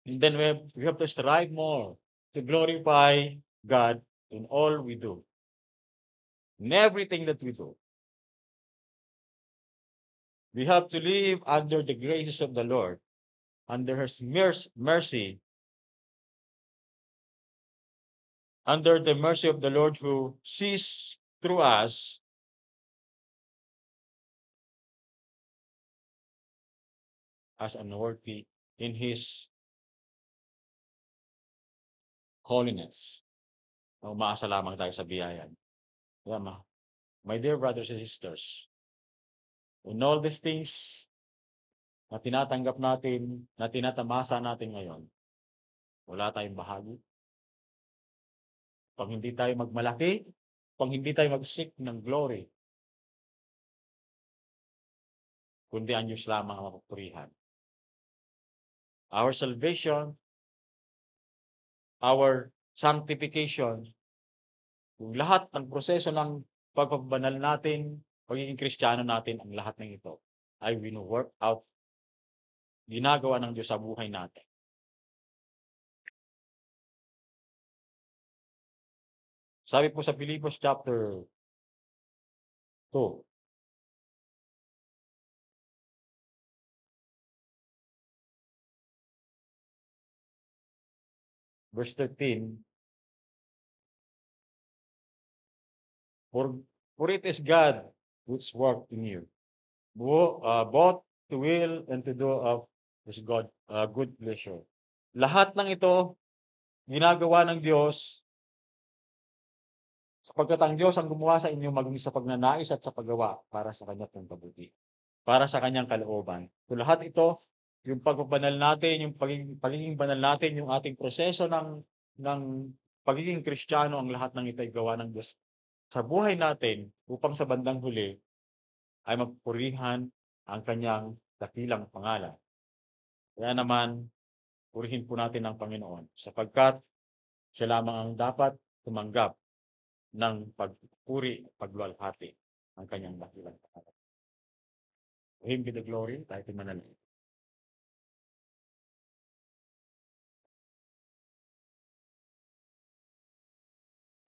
And then we have to strive more to glorify God in all we do, in everything that we do. We have to live under the graces of the Lord, under His mercy, under the mercy of the Lord who sees through us as unworthy in His holiness. Umaasa lamang tayo sa biyaya. Yeah, my dear brothers and sisters, in all these things na tinatanggap natin, na tinatamasa natin ngayon, wala tayong bahagi. Pag hindi tayo magmalaki, pag hindi tayo mag-seek ng glory, kundi ang Diyos lamang ang mapupurihan. Our salvation, our sanctification, yung lahat ng proseso ng pagpapabanal natin, pagiging Kristiyano natin, ang lahat ng ito ay wino-work out, ginagawa ng Diyos sa buhay natin. Sabi po sa Filipos chapter 2, verse 13, For it is God which work in you, both to will and to do of His good pleasure. Lahat ng ito, ginagawa ng Diyos, sapagkat ang Diyos ang gumawa sa inyo maging sa pagnanais at sa paggawa para sa Kanyang pagkabuti, para sa Kanyang kalooban. So lahat ito, yung pagpabanal natin, yung pagiging banal natin, yung ating proseso ng pagiging Kristiyano, ang lahat ng ito ay gawa ng Diyos sa buhay natin upang sa bandang huli ay mapurihan ang Kanyang dakilang pangalan. Kaya naman, purihin po natin ang Panginoon sapagkat siya lamang ang dapat tumanggap ng pagpuri, pagluwalhati ang Kanyang dakilang pangalan. To Him be the glory, tayo manalangin.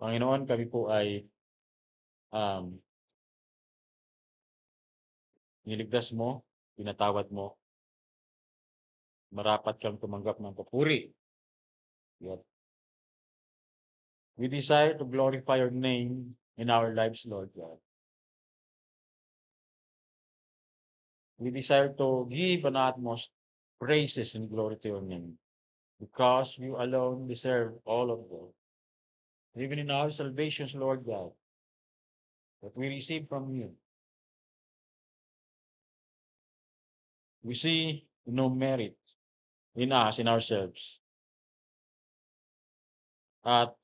Panginoon, kami po ay niligtas mo, pinatawad mo, marapat kang tumanggap ng papuri. Yet, we desire to glorify your name in our lives, Lord God. We desire to give an utmost praises and glory to your name because you alone deserve all of them. Even in our salvations, Lord God, that we receive from you, we see no merit in us, in ourselves. At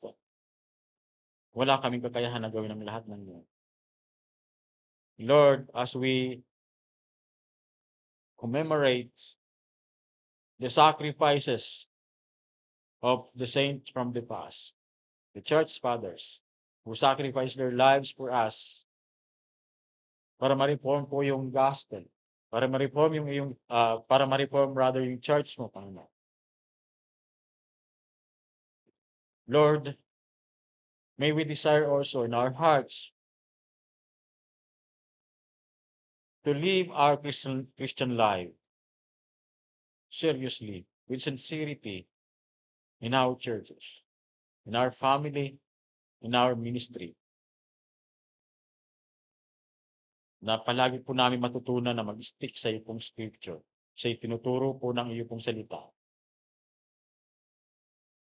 wala kaming kakayahan na gawin ang lahat ng yun. Lord, as we commemorate the sacrifices of the saints from the past, the church fathers, who sacrificed their lives for us para ma-reform po yung gospel, para ma-reform para ma-reform rather yung church mo, Panginoon. Lord, may we desire also in our hearts to live our Christian life seriously, with sincerity in our churches, in our family, in our ministry. Na palagi po namin matutunan na mag-stick sa iyo pong scripture, sa itinuturo po ng iyo pong salita,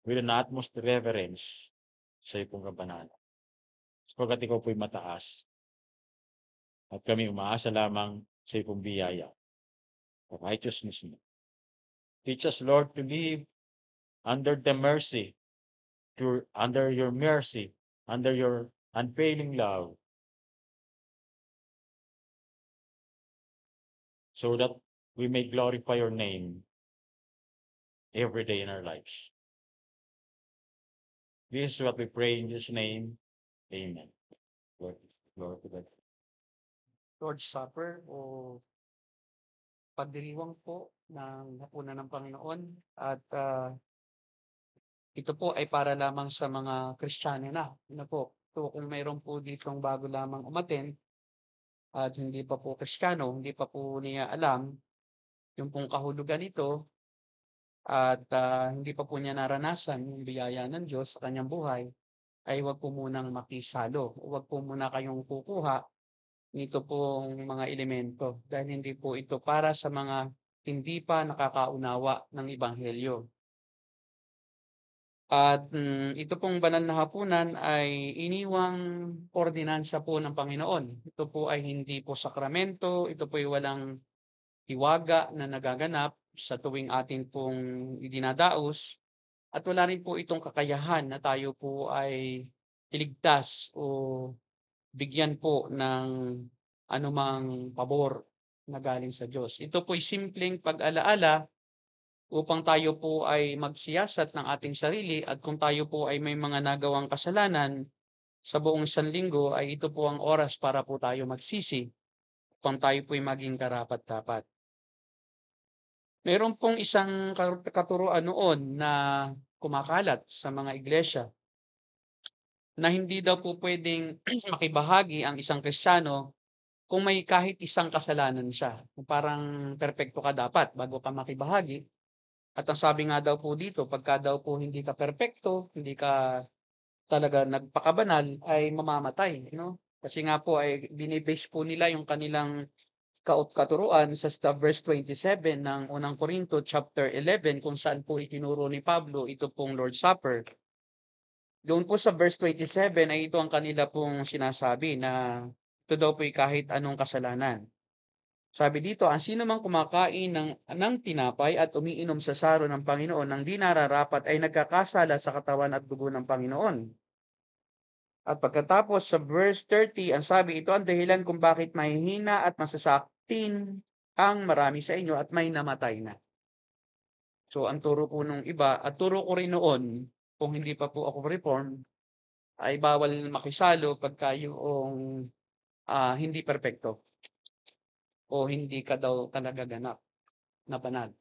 with an utmost reverence sa iyo pong kabanalan. Sapagkat ikaw po'y mataas at kami umaasa lamang sa iyo pong biyaya, the righteousness mo. Teach us, Lord, to live under the mercy, under your mercy, under your unfailing love, so that we may glorify your name every day in our lives. This is what we pray in His name. Amen. Lord to God. Lord's Supper o pagdiriwang po ng hapunan ng Panginoon at ito po ay para lamang sa mga Kristiyano na. Ano po? So kung mayroon po ditong bago lamang umattend at hindi pa po Kristiyano, hindi pa po niya alam yung pong kahulugan nito at hindi pa po niya naranasan yung biyaya ng Diyos sa kanyang buhay, ay huwag po munang makisalo. Huwag po muna kayong kukuha nito pong mga elemento dahil hindi po ito para sa mga hindi pa nakakaunawa ng ebanghelyo. At ito pong banal na hapunan ay iniwang ordinansa po ng Panginoon. Ito po ay hindi po sakramento, ito po ay walang hiwaga na nagaganap sa tuwing atin pong idinadaos at wala rin po itong kakayahan na tayo po ay iligtas o bigyan po ng anumang pabor na galing sa Diyos. Ito po'y simpleng pag-alaala upang tayo po ay magsiyasat ng ating sarili at kung tayo po ay may mga nagawang kasalanan sa buong sanlinggo ay ito po ang oras para po tayo magsisi upang tayo po'y maging karapat-dapat. Meron pong isang katuruan noon na kumakalat sa mga iglesia na hindi daw po puwedeng makibahagi ang isang Kristiyano kung may kahit isang kasalanan siya. Kung parang perpekto ka dapat bago ka makibahagi. At ang sabi nga daw po dito, pagka daw po hindi ka perpekto, hindi ka talaga nagpakabanal, ay mamamatay, no? Kasi nga po ay bini-base po nila yung kanilang katuruan sa verse 27 ng unang Korinto chapter 11 kung saan po itinuro ni Pablo ito pong Lord's Supper. Doon po sa verse 27 ay ito ang kanila pong sinasabi na ito daw po'y kahit anong kasalanan. Sabi dito, ang sino mang kumakain ng tinapay at umiinom sa saro ng Panginoon ng di nararapat ay nagkakasala sa katawan at dugo ng Panginoon. At pagkatapos sa verse 30, ang sabi ito ang dahilan kung bakit mahihina at masasaktin ang marami sa inyo at may namatay na. So ang turo po nung iba at turo ko rin noon, kung hindi pa po ako reform, ay bawal makisalo pagka yung hindi perpekto o hindi ka daw talaga ganap na banal.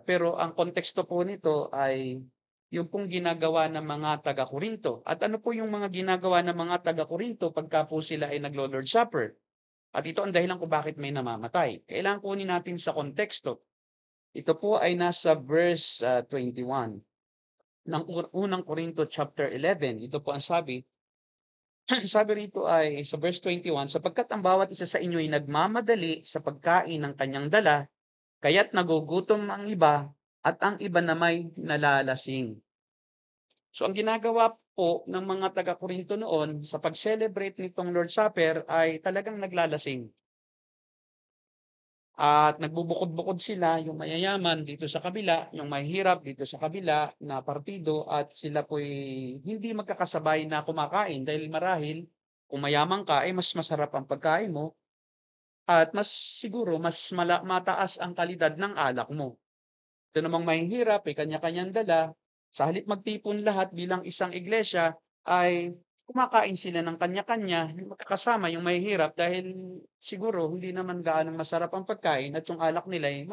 Pero ang konteksto po nito ay yung pong ginagawa ng mga taga-Korinto. At ano po yung mga ginagawa ng mga taga-Korinto pagka po sila ay naglo-Lord's Supper? At ito ang dahilan kung bakit may namamatay. Kailangan kunin natin sa konteksto. Ito po ay nasa verse 21 ng unang Korinto chapter 11. Ito po ang sabi. Sabi rito ay sa verse 21, sapagkat ang bawat isa sa inyo ay nagmamadali sa pagkain ng kanyang dala, kaya't nagugutom ang iba at ang iba na may nalalasing. So ang ginagawa po ng mga taga-Korinto noon sa pag-celebrate nitong Lord's Supper ay talagang naglalasing. At nagbubukod-bukod sila, yung mayayaman dito sa kabila, yung mahihirap dito sa kabila na partido at sila po'y hindi magkakasabay na kumakain dahil marahil kung mayaman ka ay mas masarap ang pagkain mo at mas siguro mas mataas ang kalidad ng alak mo. Ito namang mahihirap, may kanya-kanyang dala. Sa halip magtipon lahat bilang isang iglesia, ay kumakain sila ng kanya-kanya, magkakasama yung mahihirap dahil siguro hindi naman gaanong masarap ang pagkain at yung alak nila ay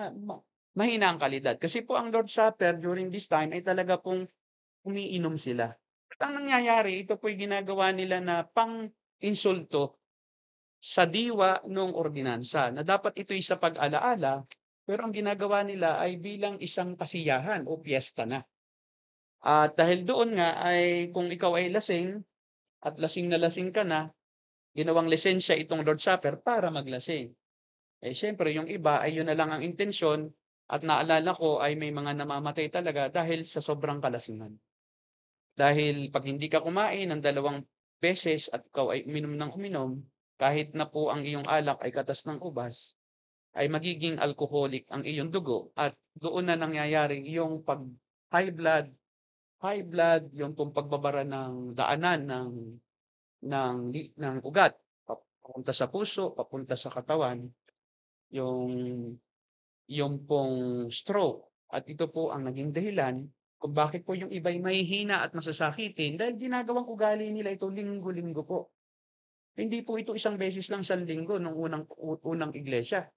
mahina ang kalidad. Kasi po ang Lord's Supper during this time ay talaga pong umiinom sila. At ang nangyayari, ito po'y ginagawa nila na pang-insulto sa diwa nung ordinansa na dapat ito'y sa pag-alaala, pero ang ginagawa nila ay bilang isang kasiyahan o piyesta na. At dahil doon nga ay kung ikaw ay lasing at lasing na lasing ka na, ginawang lisensya itong Lord's Supper para maglasing. Eh siyempre yung iba ay yun na lang ang intensyon at naalala ko ay may mga namamatay talaga dahil sa sobrang kalasingan. Dahil 'pag hindi ka kumain ng 2 beses at ikaw ay uminom ng uminom, kahit na po ang iyong alak ay katas ng ubas, ay magiging alcoholic ang iyong dugo at doon na nangyayari yung high blood, yung pong pagbabara ng daanan ng ugat, papunta sa puso, papunta sa katawan, yung yung pong stroke. At ito po ang naging dahilan kung bakit po yung iba'y mahihina at masasakitin dahil ginagawang ugali nila ito linggo-linggo po. Hindi po ito isang beses lang sa linggo nung unang iglesia.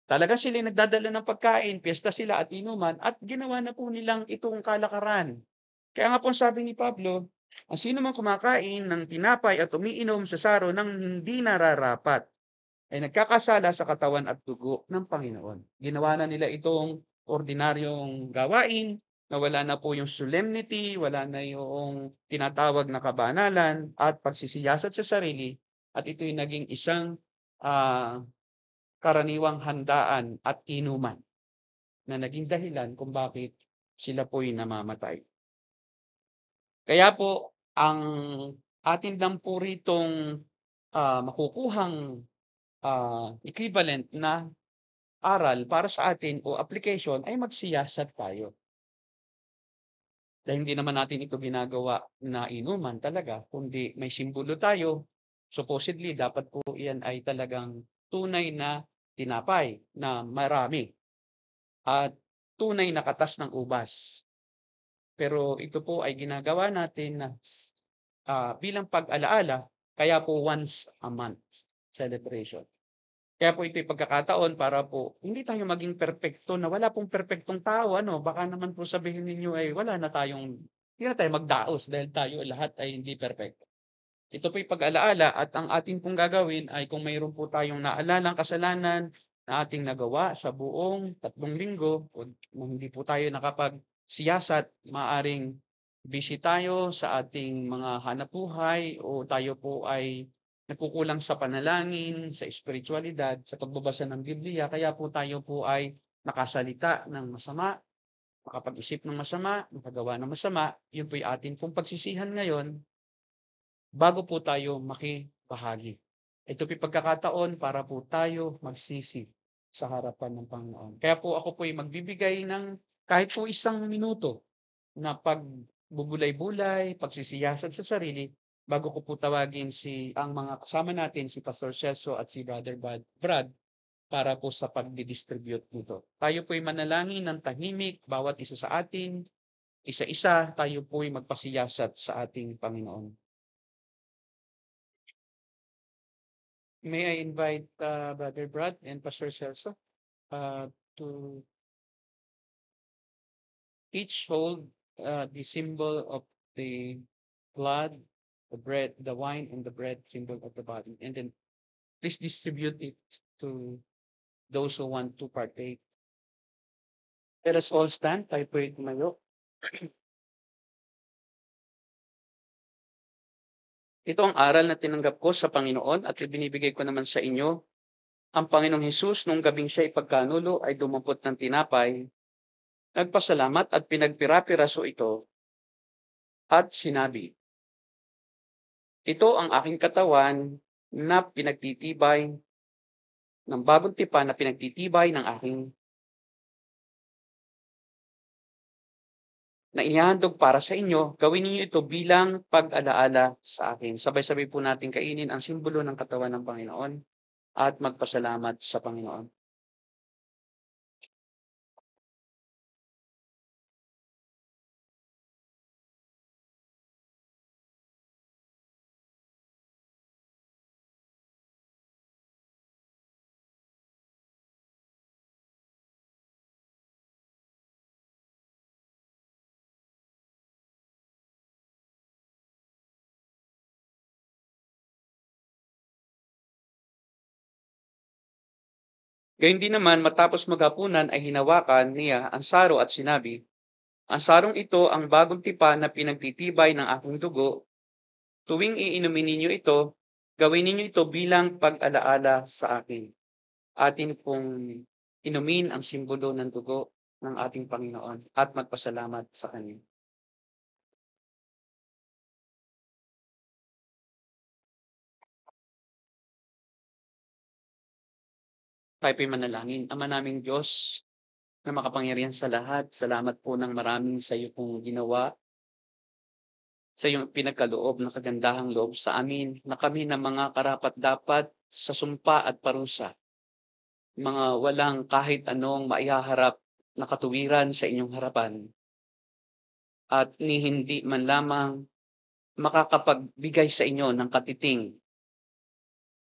Talaga sila nagdadala ng pagkain, piyesta sila at inuman at ginawa na po nilang itong kalakaran. Kaya nga po sabi ni Pablo, ang sino mang kumakain ng tinapay at umiinom sa saro ng hindi nararapat ay nagkakasala sa katawan at dugo ng Panginoon. Ginawa na nila itong ordinaryong gawain na wala na po yung solemnity, wala na yung tinatawag na kabanalan at pagsisiyasat sa sarili, at ito'y naging isang ah, karaniwang handaan at inuman na naging dahilan kung bakit sila po'y namamatay. Kaya po ang atin lang po ritong makukuhang equivalent na aral para sa atin o application ay magsiyasat tayo. Dahil hindi naman natin ito ginagawa na inuman talaga, kundi may simbolo tayo. Supposedly, dapat po yan ay talagang tunay na tinapay na marami at tunay na katas ng ubas. Pero ito po ay ginagawa natin na bilang pag-alaala, kaya po once a month celebration. Kaya po ito'y pagkakataon para po hindi tayo maging perpekto, na wala pong perpektong tao ano, baka naman po sabihin ninyo ay hindi na tayo magdaos dahil tayo lahat ay hindi perpekto. Ito po'y pag-alaala at ang atin pong gagawin ay kung mayroon po tayong naalalang kasalanan na ating nagawa sa buong 3 linggo o na hindi po tayo nakapagsiyasat, maaaring busy tayo sa ating mga hanapbuhay o tayo po ay nagkukulang sa panalangin, sa espiritualidad, sa pagbabasa ng Biblia, kaya po tayo po ay nakasalita ng masama, makapag-isip ng masama, makagawa ng masama, yun po'y atin pong pagsisihan ngayon bago po tayo makibahagi. Ito po'y pagkakataon para po tayo magsisi sa harapan ng Panginoon. Kaya po ako po'y magbibigay ng kahit po 1 minuto na pagbubulay-bulay, pagsisiyasat sa sarili, bago ko po tawagin ang mga kasama natin, si Pastor Celso at si Brother Brad, para po sa pagdi-distribute nito. Tayo po'y manalangin ng tahimik, bawat isa sa atin, isa-isa, tayo po'y magpasiyasat sa ating Panginoon. May I invite Brother Brad and Pastor Celso to each hold the symbol of the blood, the bread, the wine, and the bread, symbol of the body. And then please distribute it to those who want to partake. Let us all stand. Tayo po'y tumayo. Ito ang aral na tinanggap ko sa Panginoon at ibinibigay ko naman sa inyo. Ang Panginoong Hesus, nung gabing siya ipagkanulo, ay dumampot ng tinapay, nagpasalamat at pinagpira-piraso ito at sinabi, "Ito ang aking katawan na pinagtitibay ng bagong tipan na pinagtitibay ng aking na inihandog para sa inyo. Gawin niyo ito bilang pag-alaala sa akin." Sabay-sabay po natin kainin ang simbolo ng katawan ng Panginoon at magpasalamat sa Panginoon. Gayun din naman, matapos maghapunan ay hinawakan niya ang saro at sinabi, "Ang sarong ito ang bagong tipan na pinagtitibay ng aking dugo. Tuwing iinumin ninyo ito, gawin ninyo ito bilang pag-alaala sa akin." Atin pong inumin ang simbolo ng dugo ng ating Panginoon at magpasalamat sa Kanya. Tayo po'y manalangin. Ama naming Diyos na makapangyarihan sa lahat, salamat po ng maraming sa iyo pong ginawa, sa iyong pinagkaloob ng kagandahang loob sa amin, na kami na mga karapat-dapat sa sumpa at parusa, mga walang kahit anong maihaharap na katuwiran sa inyong harapan, at ni hindi man lamang makakapagbigay sa inyo ng katiting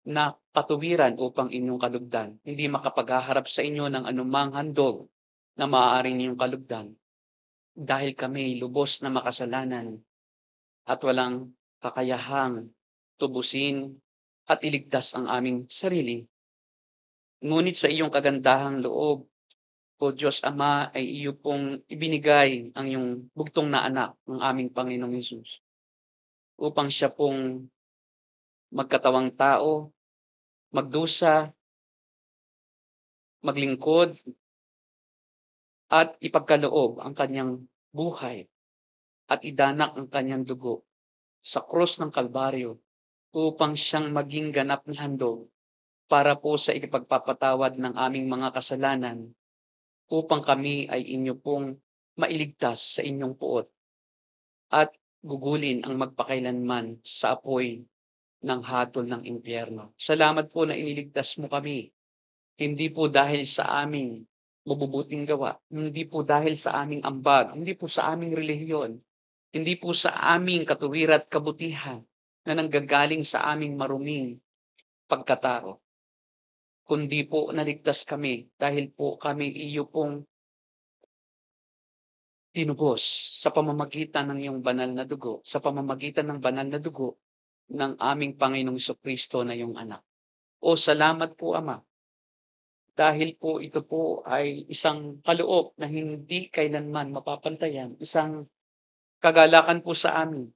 na katuwiran upang inyong kalugdan, hindi makapaghaharap sa inyo ng anumang handog na maaari ninyong kalugdan, dahil kami lubos na makasalanan at walang kakayahang tubusin at iligtas ang aming sarili. Ngunit sa iyong kagandahang loob, O Diyos Ama, ay iyo pong ibinigay ang iyong bugtong na anak, ng aming Panginoong Hesus, upang siya pong magkatawang tao, magdusa, maglingkod, at ipagkaloob ang kanyang buhay at idanak ang kanyang dugo sa krus ng Kalbaryo upang siyang maging ganap na handog para po sa ikapagpapatawad ng aming mga kasalanan upang kami ay inyo pong mailigtas sa inyong puot at gugulin ang magpakailanman sa apoy ng hatol ng impyerno. Salamat po na iniligtas mo kami, hindi po dahil sa aming mabubuting gawa, hindi po dahil sa aming ambag, hindi po sa aming relihiyon, hindi po sa aming katuwiran at kabutihan na nanggagaling sa aming maruming pagkatao, kundi po naligtas kami dahil po kami iyo pong tinubos sa pamamagitan ng iyong banal na dugo, sa pamamagitan ng banal na dugo ng aming Panginoong Jesucristo na iyong anak. O salamat po Ama, dahil po ito po ay isang kaloob na hindi kailanman mapapantayan, isang kagalakan po sa amin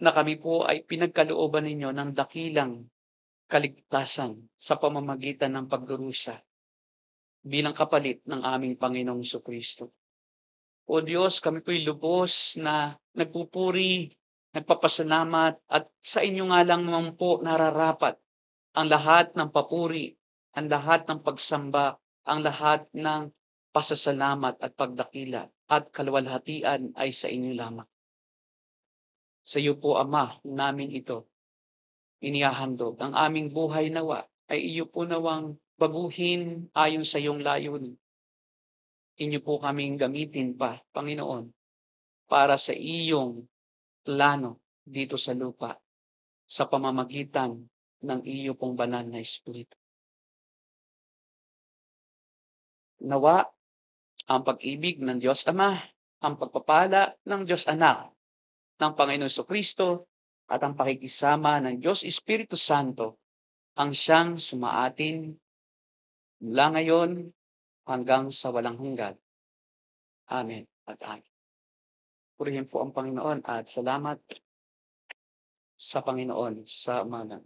na kami po ay pinagkalooban ninyo ng dakilang kaligtasan sa pamamagitan ng pagdurusa bilang kapalit ng aming Panginoong Jesucristo. O Diyos, kami po'y lubos na nagpupuri, nagpapasalamat at sa inyo nga lang naman po nararapat ang lahat ng papuri, ang lahat ng pagsamba, ang lahat ng pasasalamat at pagdakila at kaluwalhatian ay sa inyo lamang. Sa iyo po, Ama, namin ito inihahandog. Ang aming buhay nawa ay iyo po nawang baguhin ayon sa iyong layunin. Inyo po kaming gamitin pa, Panginoon, para sa iyong plano dito sa lupa sa pamamagitan ng iyo pong banal na Espiritu. Nawa ang pag-ibig ng Diyos Ama, ang pagpapala ng Diyos Anak, ng Panginoon Jesucristo, at ang pakikisama ng Diyos Espiritu Santo ang siyang sumaatin mula ngayon hanggang sa walang hanggan. Amen at amen. Purihin po ang Panginoon at salamat sa Panginoon sa mga